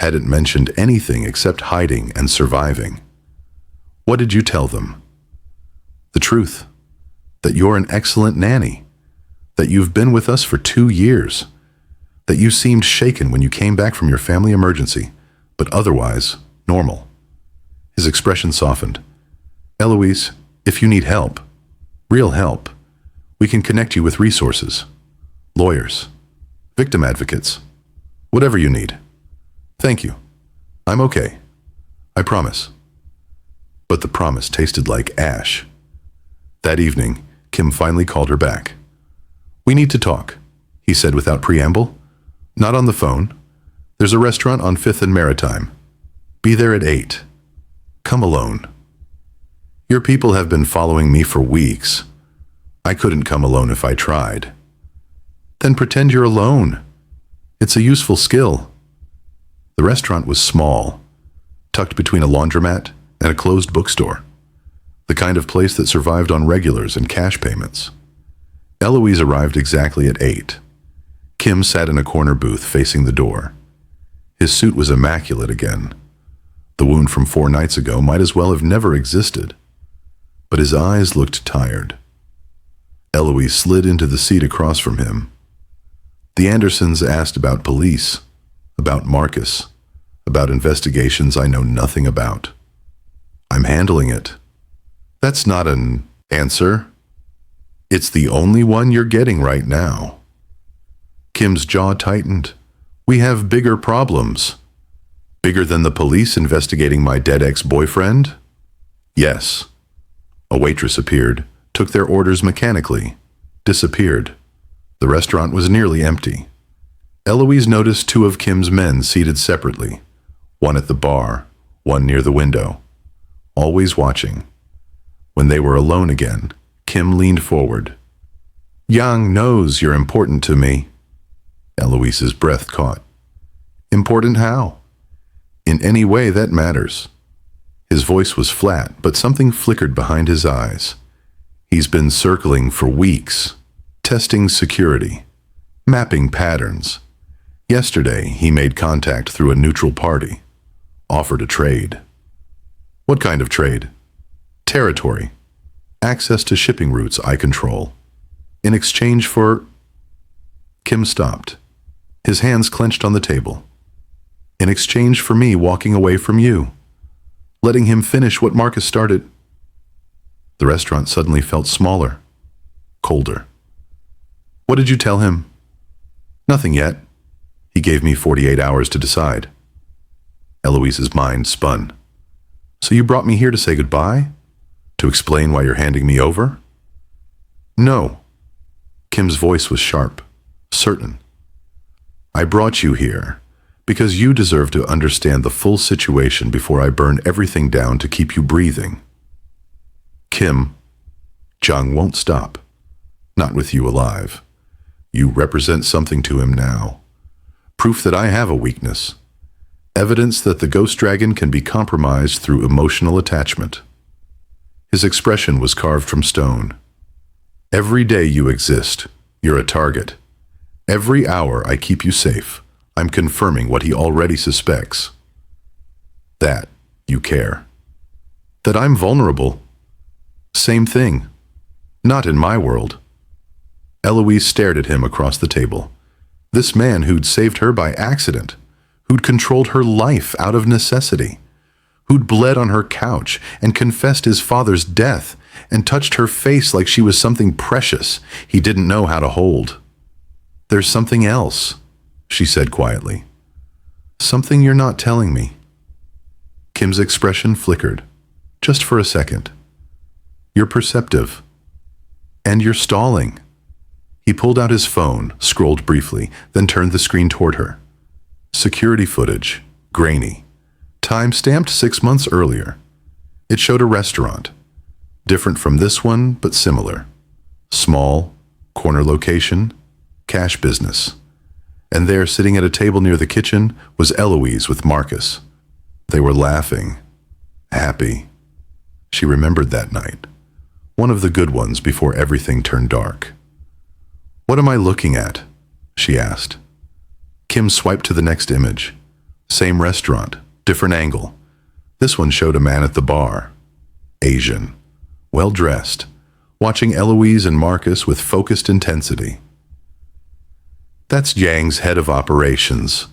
hadn't mentioned anything except hiding and surviving. What did you tell them? The truth. That you're an excellent nanny. That you've been with us for 2 years. That you seemed shaken when you came back from your family emergency, but otherwise normal. His expression softened. Eloise, if you need help, real help, we can connect you with resources, lawyers, victim advocates, whatever you need. Thank you. I'm okay. I promise. But the promise tasted like ash. That evening, Kim finally called her back. We need to talk, he said without preamble. Not on the phone. There's a restaurant on 5th and Maritime. Be there at 8. Come alone. Your people have been following me for weeks. I couldn't come alone if I tried. Then pretend you're alone. It's a useful skill. The restaurant was small, tucked between a laundromat and a closed bookstore, the kind of place that survived on regulars and cash payments. Eloise arrived exactly at 8. Kim sat in a corner booth facing the door. His suit was immaculate again. The wound from 4 nights ago might as well have never existed. But his eyes looked tired. Eloise slid into the seat across from him. The Andersons asked about police, about Marcus, about investigations I know nothing about. I'm handling it. That's not an answer. It's the only one you're getting right now. Kim's jaw tightened. We have bigger problems. Bigger than the police investigating my dead ex-boyfriend? Yes. A waitress appeared, took their orders mechanically, disappeared. The restaurant was nearly empty. Eloise noticed 2 of Kim's men seated separately, one at the bar, one near the window, always watching. When they were alone again, Kim leaned forward. Yang knows you're important to me. Eloise's breath caught. Important how? In any way that matters. His voice was flat, but something flickered behind his eyes. He's been circling for weeks, testing security, mapping patterns. Yesterday, he made contact through a neutral party, offered a trade. What kind of trade? Territory. Access to shipping routes I control. In exchange for... Kim stopped. His hands clenched on the table. In exchange for me walking away from you. Letting him finish what Marcus started. The restaurant suddenly felt smaller, colder. What did you tell him? Nothing yet. He gave me 48 hours to decide. Eloise's mind spun. So you brought me here to say goodbye? To explain why you're handing me over? No. Kim's voice was sharp, certain. I brought you here because you deserve to understand the full situation before I burn everything down to keep you breathing. Kim, Jung won't stop. Not with you alive. You represent something to him now. Proof that I have a weakness. Evidence that the ghost dragon can be compromised through emotional attachment. His expression was carved from stone. Every day you exist, you're a target. Every hour I keep you safe, I'm confirming what he already suspects. That you care. That I'm vulnerable. Same thing. Not in my world. Eloise stared at him across the table. This man who'd saved her by accident, who'd controlled her life out of necessity, who'd bled on her couch and confessed his father's death and touched her face like she was something precious he didn't know how to hold. There's something else, she said quietly. Something you're not telling me. Kim's expression flickered, just for a second. You're perceptive. And you're stalling. He pulled out his phone, scrolled briefly, then turned the screen toward her. Security footage, grainy. Time stamped 6 months earlier. It showed a restaurant. Different from this one, but similar. Small, corner location, cash business. And there, sitting at a table near the kitchen, was Eloise with Marcus. They were laughing, happy. She remembered that night. One of the good ones before everything turned dark. What am I looking at? She asked. Kim swiped to the next image. Same restaurant, different angle. This one showed a man at the bar. Asian. well-dressed, watching Eloise and Marcus with focused intensity. "That's Yang's head of operations,"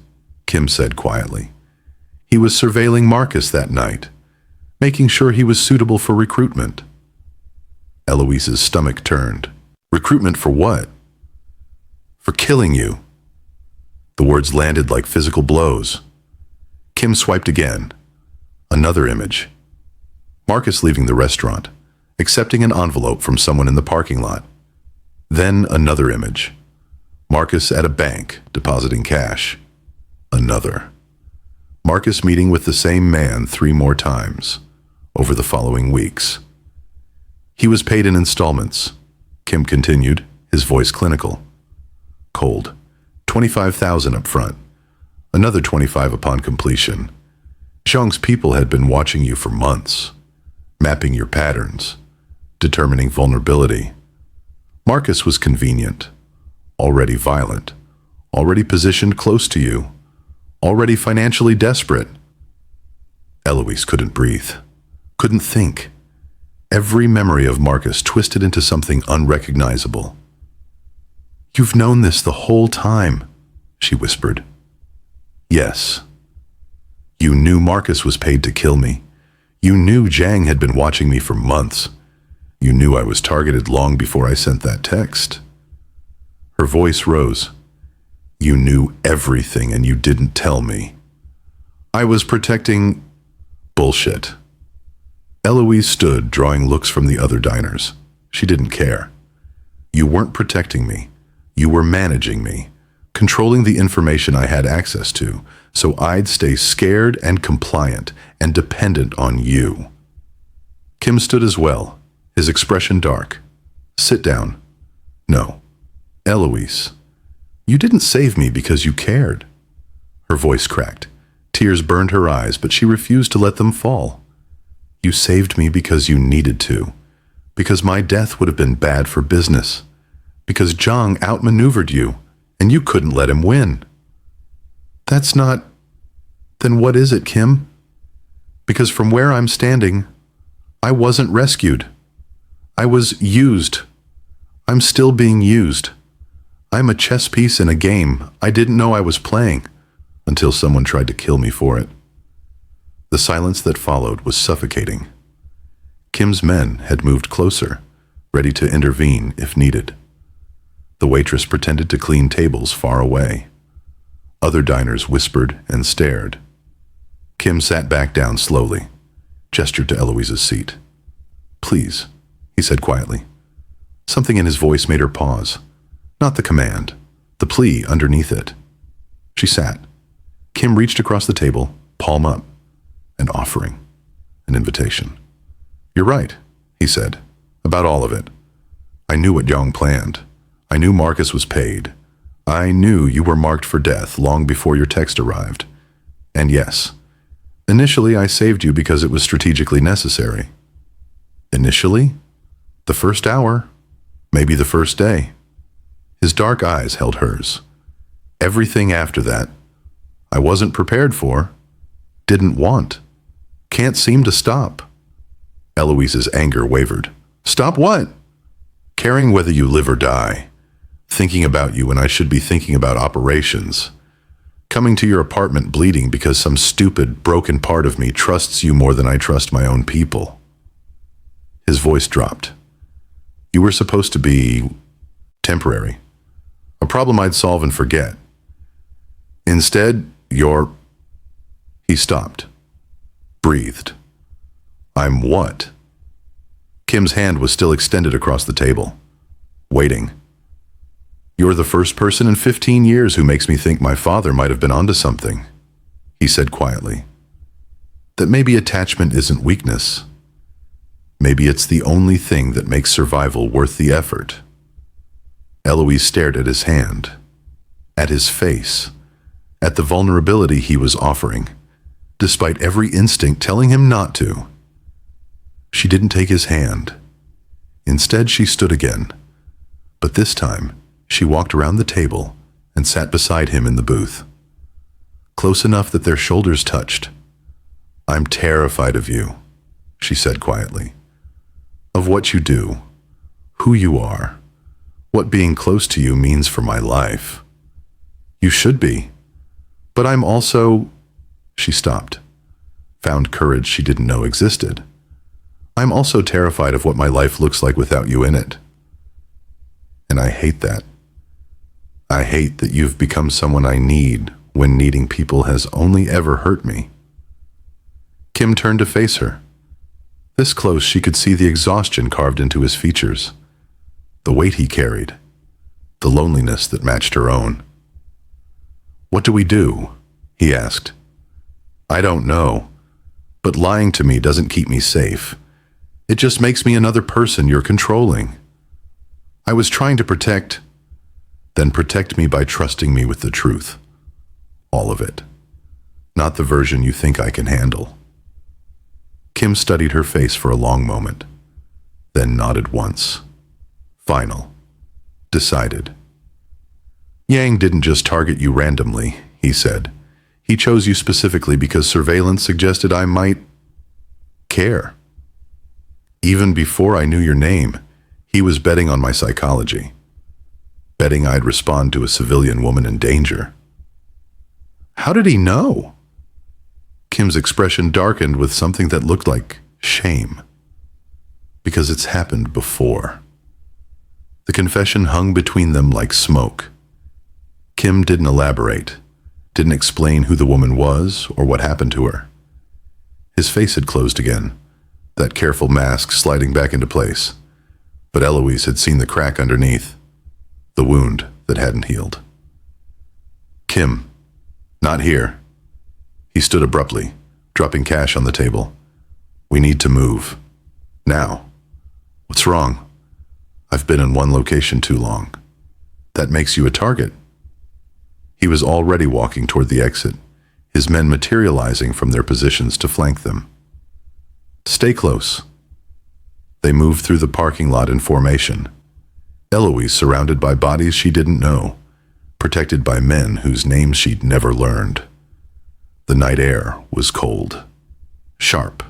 Kim said quietly. "He was surveilling Marcus that night, making sure he was suitable for recruitment." Eloise's stomach turned. "Recruitment for what?" "For killing you." The words landed like physical blows. Kim swiped again. Another image. Marcus leaving the restaurant, accepting an envelope from someone in the parking lot. Then another image. Marcus at a bank, depositing cash. Another. Marcus meeting with the same man 3 more times, over the following weeks. "He was paid in installments," Kim continued, his voice clinical. "Cold. 25,000 up front. Another 25 upon completion. Zhang's people had been watching you for months, mapping your patterns, determining vulnerability. Marcus was convenient, already violent, already positioned close to you, already financially desperate." Eloise couldn't breathe, couldn't think. Every memory of Marcus twisted into something unrecognizable. "You've known this the whole time," she whispered. "Yes. You knew Marcus was paid to kill me. You knew Zhang had been watching me for months. You knew I was targeted long before I sent that text." Her voice rose. "You knew everything and you didn't tell me." "I was protecting—" "Bullshit." Eloise stood, drawing looks from the other diners. She didn't care. "You weren't protecting me. You were managing me, controlling the information I had access to, so I'd stay scared and compliant and dependent on you." Kim stood as well, his expression dark. "Sit down." "No. Eloise, you didn't save me because you cared." Her voice cracked. Tears burned her eyes, but she refused to let them fall. "You saved me because you needed to, because my death would have been bad for business, because Zhang outmaneuvered you, and you couldn't let him win." "That's not— Then what is it, Kim? Because from where I'm standing, I wasn't rescued. I was used. I'm still being used. I'm a chess piece in a game I didn't know I was playing, until someone tried to kill me for it." The silence that followed was suffocating. Kim's men had moved closer, ready to intervene if needed. The waitress pretended to clean tables far away. Other diners whispered and stared. Kim sat back down slowly, gestured to Eloise's seat. "Please," he said quietly. Something in his voice made her pause. Not the command, the plea underneath it. She sat. Kim reached across the table, palm up, an offering, an invitation. "You're right," he said, "about all of it. I knew what Yang planned. I knew Marcus was paid. I knew you were marked for death long before your text arrived. And yes, initially I saved you because it was strategically necessary." "Initially? The first hour? Maybe the first day?" His dark eyes held hers. "Everything after that, I wasn't prepared for, didn't want, can't seem to stop." Eloise's anger wavered. "Stop what?" "Caring whether you live or die. Thinking about you when I should be thinking about operations. Coming to your apartment bleeding because some stupid, broken part of me trusts you more than I trust my own people." His voice dropped. "You were supposed to be temporary. A problem I'd solve and forget. Instead, you're—" He stopped. Breathed. "I'm what?" Kim's hand was still extended across the table. Waiting. "You're the first person in 15 years who makes me think my father might have been onto something," he said quietly. "That maybe attachment isn't weakness. Maybe it's the only thing that makes survival worth the effort." Eloise stared at his hand, at his face, at the vulnerability he was offering, despite every instinct telling him not to. She didn't take his hand. Instead, she stood again. But this time, she walked around the table and sat beside him in the booth. Close enough that their shoulders touched. "I'm terrified of you," she said quietly. of what you do, who you are, what being close to you means for my life. You should be. But I'm also... She stopped, found courage she didn't know existed. I'm also terrified of what my life looks like without you in it. And I hate that. I hate that you've become someone I need when needing people has only ever hurt me. Kim turned to face her. This close, she could see the exhaustion carved into his features, the weight he carried, the loneliness that matched her own. What do we do? He asked. I don't know, but lying to me doesn't keep me safe. It just makes me another person you're controlling. I was trying to protect, then protect me by trusting me with the truth. All of it. Not the version you think I can handle. Kim studied her face for a long moment, then nodded once. Final. Decided. Yang didn't just target you randomly, he said. He chose you specifically because surveillance suggested I might care. Even before I knew your name, he was betting on my psychology, betting I'd respond to a civilian woman in danger. How did he know? Kim's expression darkened with something that looked like shame. Because it's happened before. The confession hung between them like smoke. Kim didn't elaborate, didn't explain who the woman was or what happened to her. His face had closed again, that careful mask sliding back into place. But Eloise had seen the crack underneath, the wound that hadn't healed. Kim, not here. He stood abruptly, dropping cash on the table. We need to move. Now. What's wrong? I've been in one location too long. That makes you a target. He was already walking toward the exit, his men materializing from their positions to flank them. Stay close. They moved through the parking lot in formation. Eloise surrounded by bodies she didn't know, protected by men whose names she'd never learned. The night air was cold, sharp.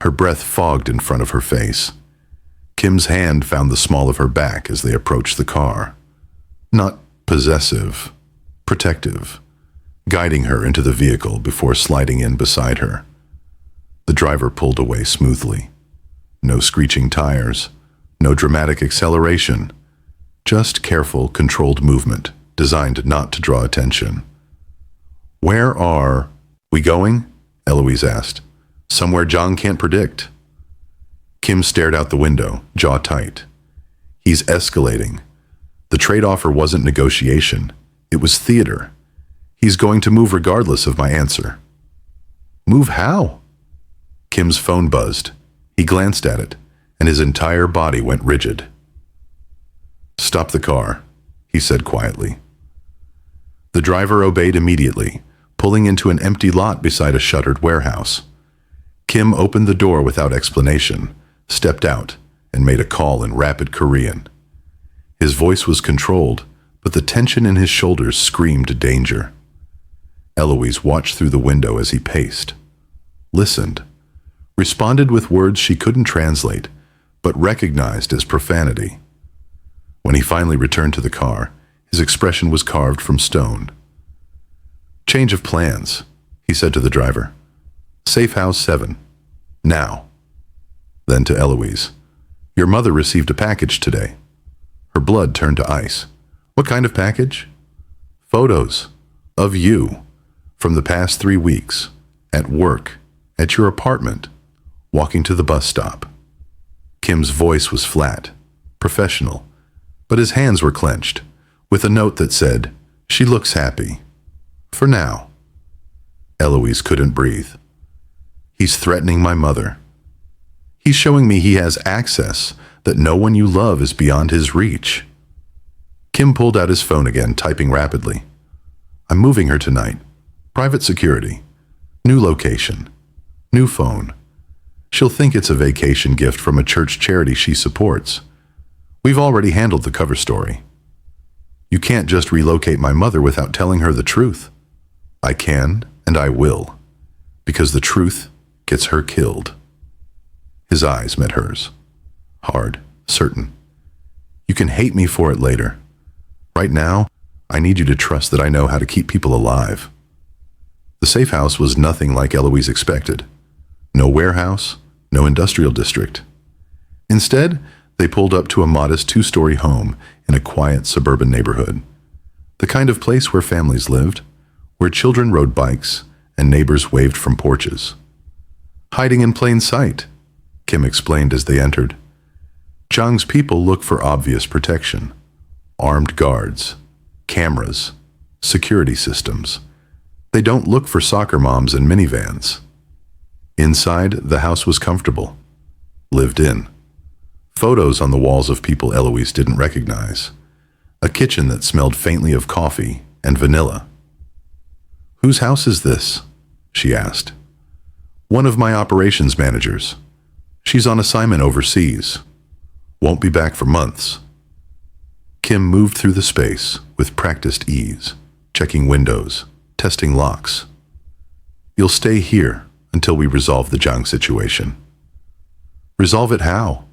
Her breath fogged in front of her face. Kim's hand found the small of her back as they approached the car. Not possessive, protective, guiding her into the vehicle before sliding in beside her. The driver pulled away smoothly. No screeching tires, no dramatic acceleration, just careful, controlled movement designed not to draw attention. Where are we going? Eloise asked. Somewhere John can't predict. Kim stared out the window, jaw tight. He's escalating. The trade offer wasn't negotiation. It was theater. He's going to move regardless of my answer. Move how? Kim's phone buzzed. He glanced at it, and his entire body went rigid. Stop the car, he said quietly. The driver obeyed immediately, pulling into an empty lot beside a shuttered warehouse. Kim opened the door without explanation, stepped out, and made a call in rapid Korean. His voice was controlled, but the tension in his shoulders screamed danger. Eloise watched through the window as he paced, listened, responded with words she couldn't translate, but recognized as profanity. When he finally returned to the car, his expression was carved from stone. Change of plans, he said to the driver. Safe house 7. Now. Then to Eloise. Your mother received a package today. Her blood turned to ice. What kind of package? Photos. Of you. From the past 3 weeks. At work. At your apartment. Walking to the bus stop. Kim's voice was flat, professional, but his hands were clenched, with a note that said, "She looks happy. For now." Eloise couldn't breathe. He's threatening my mother. He's showing me he has access, that no one you love is beyond his reach. Kim pulled out his phone again, typing rapidly. I'm moving her tonight. Private security. New location. New phone. She'll think it's a vacation gift from a church charity she supports. We've already handled the cover story. You can't just relocate my mother without telling her the truth. I can, and I will, because the truth gets her killed. His eyes met hers. Hard, certain. You can hate me for it later. Right now, I need you to trust that I know how to keep people alive. The safe house was nothing like Eloise expected. No warehouse, no industrial district. Instead, they pulled up to a modest two-story home in a quiet suburban neighborhood. The kind of place where families lived, where children rode bikes and neighbors waved from porches. Hiding in plain sight, Kim explained as they entered. Jang's people look for obvious protection. Armed guards, cameras, security systems. They don't look for soccer moms and minivans. Inside, the house was comfortable. Lived in. Photos on the walls of people Eloise didn't recognize. A kitchen that smelled faintly of coffee and vanilla. "Whose house is this?" she asked. "One of my operations managers. She's on assignment overseas. Won't be back for months." Kim moved through the space with practiced ease, checking windows, testing locks. "You'll stay here until we resolve the Jang situation." "Resolve it how?"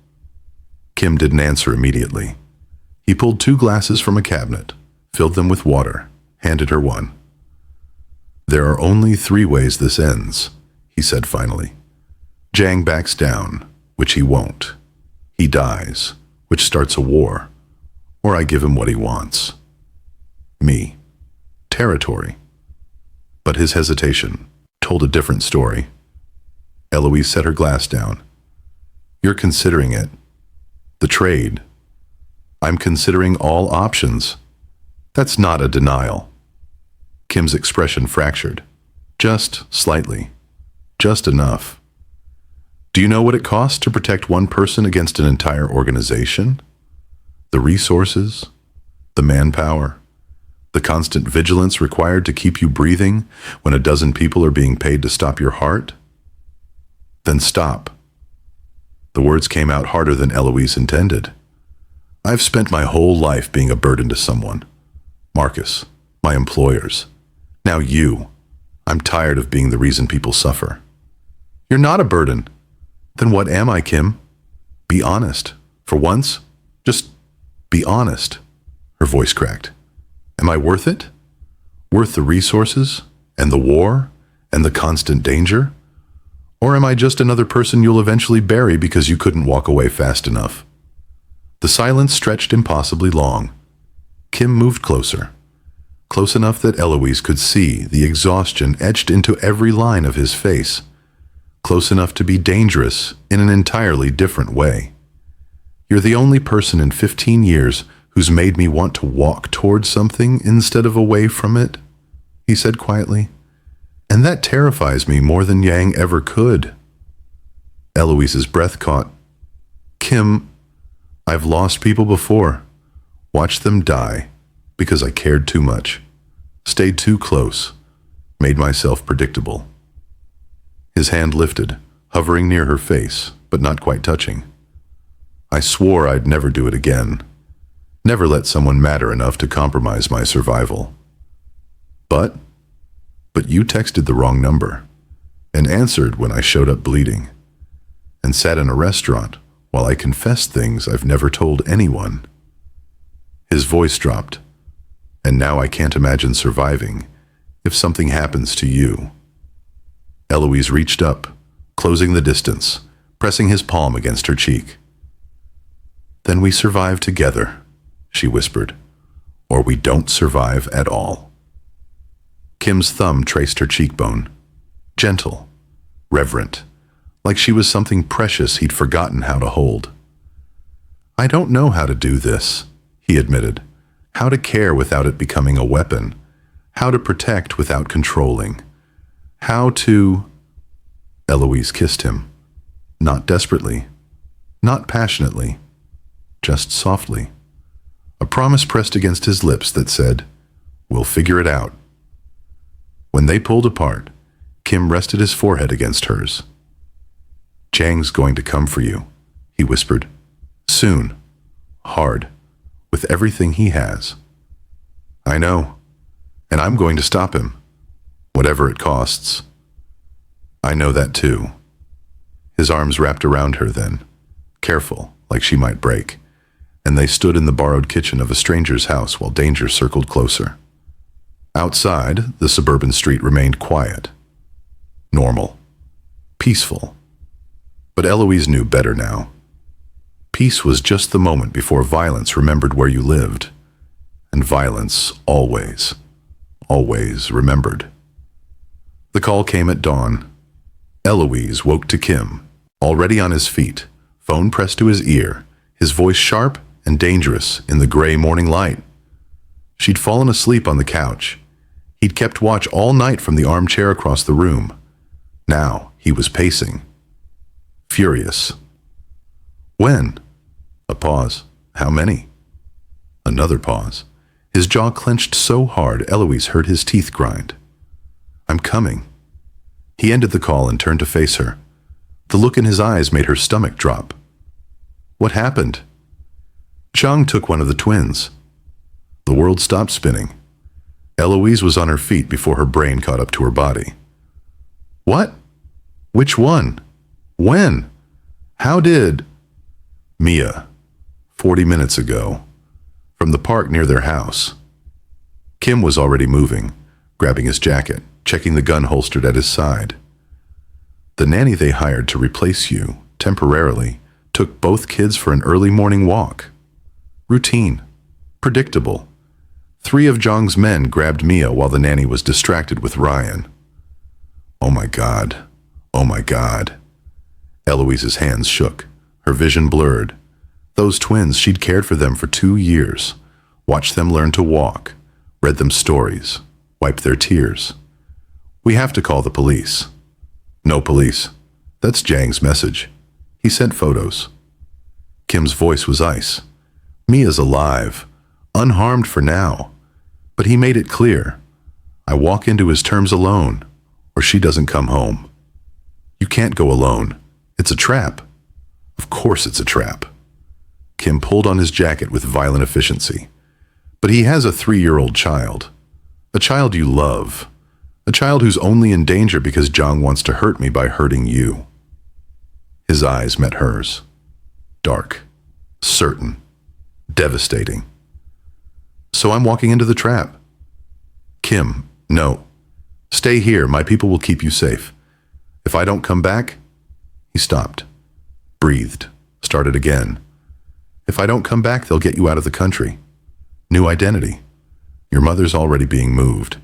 Kim didn't answer immediately. He pulled 2 glasses from a cabinet, filled them with water, handed her one. "There are only 3 ways this ends," he said finally. Jang backs down, which he won't. He dies, which starts a war. Or I give him what he wants. Me. Territory. But his hesitation told a different story. Eloise set her glass down. "You're considering it. The trade. I'm considering all options. That's not a denial." Kim's expression fractured. Just slightly. Just enough. "Do you know what it costs to protect one person against an entire organization? The resources, the manpower, the constant vigilance required to keep you breathing when a dozen people are being paid to stop your heart?" "Then stop." The words came out harder than Eloise intended. "I've spent my whole life being a burden to someone. Marcus, my employers. Now you. I'm tired of being the reason people suffer." "You're not a burden." "Then what am I, Kim? Be honest. For once, just be honest." Her voice cracked. "Am I worth it? Worth the resources, and the war, and the constant danger? Or am I just another person you'll eventually bury because you couldn't walk away fast enough?" The silence stretched impossibly long. Kim moved closer. Close enough that Eloise could see the exhaustion etched into every line of his face. Close enough to be dangerous in an entirely different way. "You're the only person in 15 years who's made me want to walk towards something instead of away from it," he said quietly. "And that terrifies me more than Yang ever could." Eloise's breath caught. "Kim, I've lost people before. Watched them die because I cared too much. Stayed too close. Made myself predictable." His hand lifted, hovering near her face, but not quite touching. "I swore I'd never do it again. Never let someone matter enough to compromise my survival. But you texted the wrong number, and answered when I showed up bleeding, and sat in a restaurant while I confessed things I've never told anyone." His voice dropped. "And now I can't imagine surviving if something happens to you." Eloise reached up, closing the distance, pressing his palm against her cheek. "Then we survive together," she whispered, "or we don't survive at all." Kim's thumb traced her cheekbone. Gentle, reverent, like she was something precious he'd forgotten how to hold. "I don't know how to do this," he admitted. "How to care without it becoming a weapon. How to protect without controlling. How to—" Eloise kissed him. Not desperately. Not passionately. Just softly. A promise pressed against his lips that said, "We'll figure it out." When they pulled apart, Kim rested his forehead against hers. "Jang's going to come for you," he whispered. "Soon. Hard. With everything he has." "I know. And I'm going to stop him. Whatever it costs." "I know that too." His arms wrapped around her then, careful, like she might break, and they stood in the borrowed kitchen of a stranger's house while danger circled closer. Outside, the suburban street remained quiet, normal, peaceful. But Eloise knew better now. Peace was just the moment before violence remembered where you lived, and violence always, always remembered. The call came at dawn. Eloise woke to Kim, already on his feet, phone pressed to his ear, his voice sharp and dangerous in the gray morning light. She'd fallen asleep on the couch. He'd kept watch all night from the armchair across the room. Now he was pacing, furious. When? A pause. How many? Another pause. His jaw clenched so hard Eloise heard his teeth grind. I'm coming. He ended the call and turned to face her. The look in his eyes made her stomach drop. What happened? Chang took one of the twins. The world stopped spinning. Eloise was on her feet before her brain caught up to her body. What? Which one? When? How did? Mia, 40 minutes ago, from the park near their house. Kim was already moving, grabbing his jacket, checking the gun holstered at his side. The nanny they hired to replace you, temporarily, took both kids for an early morning walk. Routine. Predictable. 3 of Jong's men grabbed Mia while the nanny was distracted with Ryan. Oh my God. Oh my God. Eloise's hands shook, her vision blurred. Those twins, she'd cared for them for 2 years, watched them learn to walk, read them stories, wiped their tears. We have to call the police. No police. That's Jang's message. He sent photos. Kim's voice was ice. Mia's alive, unharmed for now. But he made it clear. I walk into his terms alone, or she doesn't come home. You can't go alone. It's a trap. Of course it's a trap. Kim pulled on his jacket with violent efficiency. But he has a 3-year-old child. A child you love. A child who's only in danger because Jong wants to hurt me by hurting you. His eyes met hers. Dark. Certain. Devastating. So I'm walking into the trap. Kim, no. Stay here. My people will keep you safe. If I don't come back... He stopped. Breathed. Started again. If I don't come back, they'll get you out of the country. New identity. Your mother's already being moved.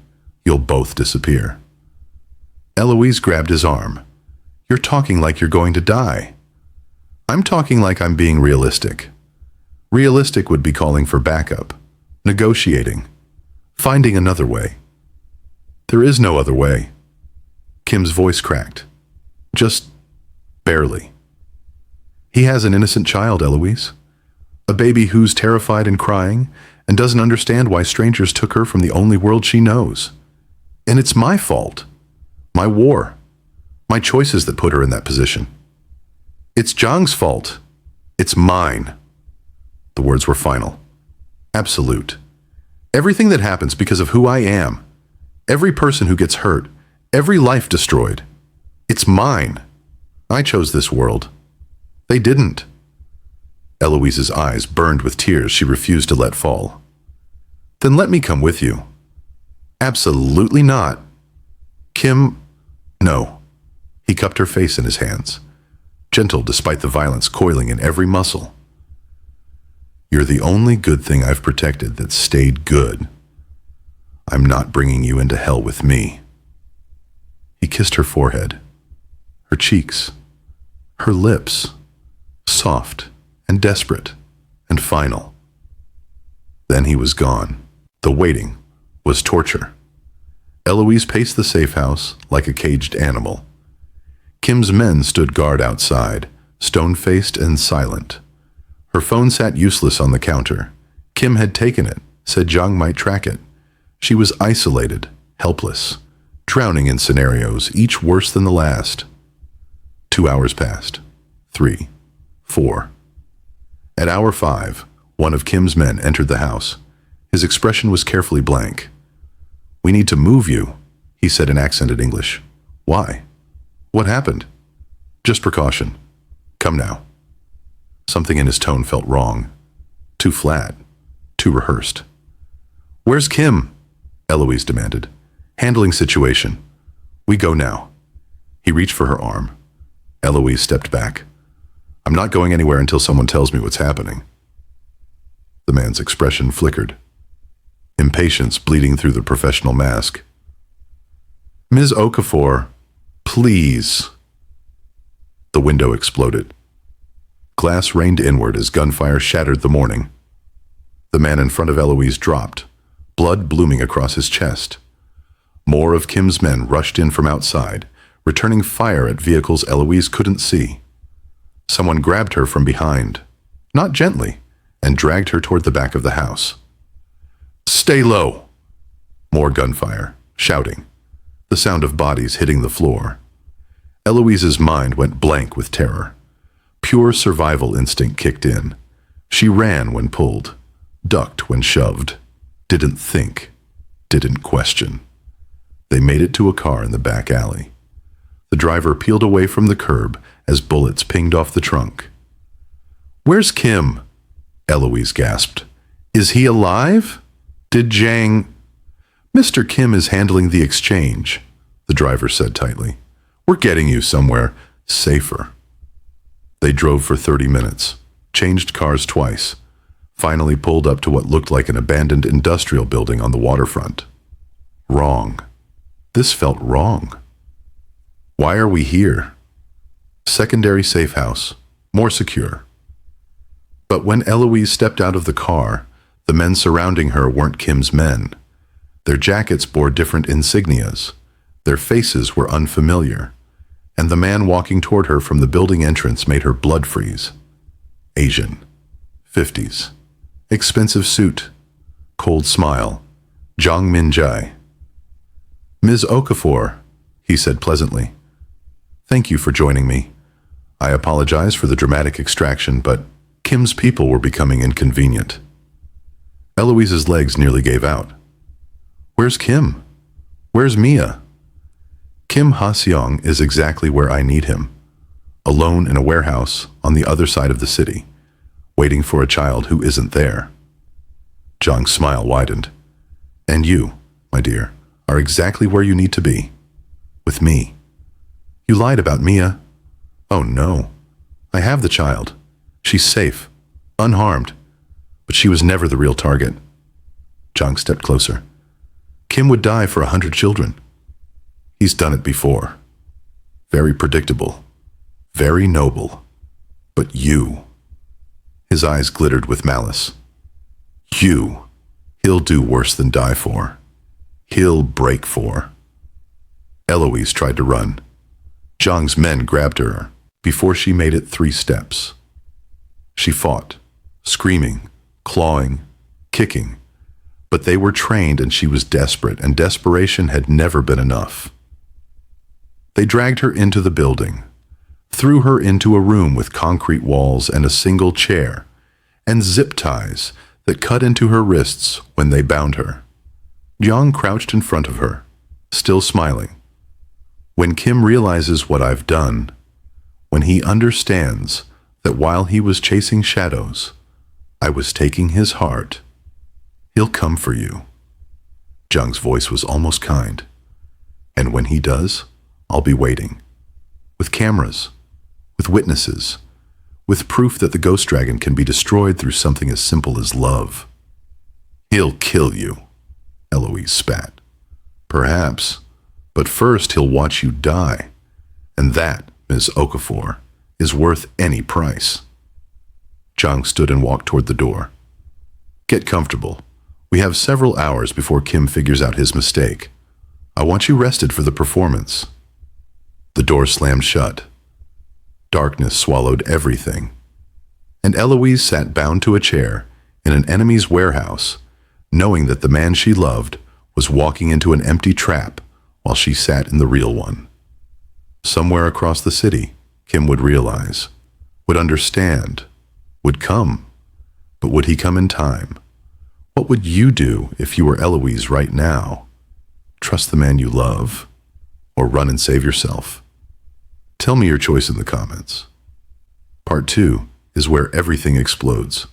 You'll both disappear. Eloise grabbed his arm. You're talking like you're going to die. I'm talking like I'm being realistic. Realistic would be calling for backup, negotiating, finding another way. There is no other way. Kim's voice cracked. Just barely. He has an innocent child, Eloise. A baby who's terrified and crying and doesn't understand why strangers took her from the only world she knows. And it's my fault. My war. My choices that put her in that position. It's Jong's fault. It's mine. The words were final. Absolute. Everything that happens because of who I am. Every person who gets hurt. Every life destroyed. It's mine. I chose this world. They didn't. Eloise's eyes burned with tears she refused to let fall. Then let me come with you. Absolutely not. Kim, no. He cupped her face in his hands, gentle despite the violence coiling in every muscle. You're the only good thing I've protected that stayed good. I'm not bringing you into hell with me. He kissed her forehead, her cheeks, her lips, soft and desperate and final. Then he was gone. The waiting was torture. Eloise paced the safe house like a caged animal. Kim's men stood guard outside, stone-faced and silent. Her phone sat useless on the counter. Kim had taken it, said Jong might track it. She was isolated, helpless, drowning in scenarios, each worse than the last. 2 hours passed. 3. 4. At hour 5, one of Kim's men entered the house. His expression was carefully blank. We need to move you, he said in accented English. Why? What happened? Just precaution. Come now. Something in his tone felt wrong. Too flat. Too rehearsed. "Where's Kim?" Eloise demanded. "Handling situation. We go now." He reached for her arm. Eloise stepped back. "I'm not going anywhere until someone tells me what's happening." The man's expression flickered. Impatience bleeding through the professional mask. "Ms. Okafor, please." The window exploded. Glass rained inward as gunfire shattered the morning. The man in front of Eloise dropped, blood blooming across his chest. More of Kim's men rushed in from outside, returning fire at vehicles Eloise couldn't see. Someone grabbed her from behind, not gently, and dragged her toward the back of the house. "Stay low!" More gunfire, shouting, the sound of bodies hitting the floor. Eloise's mind went blank with terror. Pure survival instinct kicked in. She ran when pulled, ducked when shoved, didn't think, didn't question. They made it to a car in the back alley. The driver peeled away from the curb as bullets pinged off the trunk. "Where's Kim?" Eloise gasped. "Is he alive? Did Jang—" "Mr. Kim is handling the exchange," the driver said tightly. "We're getting you somewhere safer." They drove for 30 minutes, changed cars twice, finally pulled up to what looked like an abandoned industrial building on the waterfront. Wrong. This felt wrong. Why are we here? Secondary safe house, more secure. But when Eloise stepped out of the car, the men surrounding her weren't Kim's men. Their jackets bore different insignias. Their faces were unfamiliar. And the man walking toward her from the building entrance made her blood freeze. Asian. 50s. Expensive suit. Cold smile. Jong Min-jae. "Ms. Okafor," he said pleasantly. "Thank you for joining me. I apologize for the dramatic extraction, but Kim's people were becoming inconvenient." Eloise's legs nearly gave out. "Where's Kim? Where's Mia?" "Kim Ha-seong is exactly where I need him. Alone in a warehouse on the other side of the city, waiting for a child who isn't there." Jong's smile widened. "And you, my dear, are exactly where you need to be. With me. You lied about Mia." "Oh no. I have the child. She's safe, unharmed. But she was never the real target." Jong stepped closer. "Kim would die for 100 children. He's done it before. Very predictable. Very noble. But you." His eyes glittered with malice. "You. He'll do worse than die for. He'll break for." Eloise tried to run. Jong's men grabbed her before she made it 3 steps. She fought, screaming, clawing, kicking. But they were trained and she was desperate, and desperation had never been enough. They dragged her into the building, threw her into a room with concrete walls and a single chair, and zip ties that cut into her wrists when they bound her. Jong crouched in front of her, still smiling. When Kim realizes what I've done, when he understands that while he was chasing shadows, I was taking his heart, he'll come for you. Jong's voice was almost kind. And when he does, I'll be waiting. With cameras, with witnesses, with proof that the ghost dragon can be destroyed through something as simple as love. "He'll kill you," Eloise spat. "Perhaps, but first he'll watch you die. And that, Ms. Okafor, is worth any price." Jong stood and walked toward the door. "Get comfortable. We have several hours before Kim figures out his mistake. I want you rested for the performance." The door slammed shut. Darkness swallowed everything. And Eloise sat bound to a chair in an enemy's warehouse, knowing that the man she loved was walking into an empty trap while she sat in the real one. Somewhere across the city, Kim would realize, would understand, would come. But would he come in time? What would you do if you were Eloise right now? Trust the man you love, or run and save yourself? Tell me your choice in the comments. Part 2 is where everything explodes.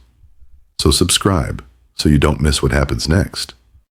So subscribe so you don't miss what happens next.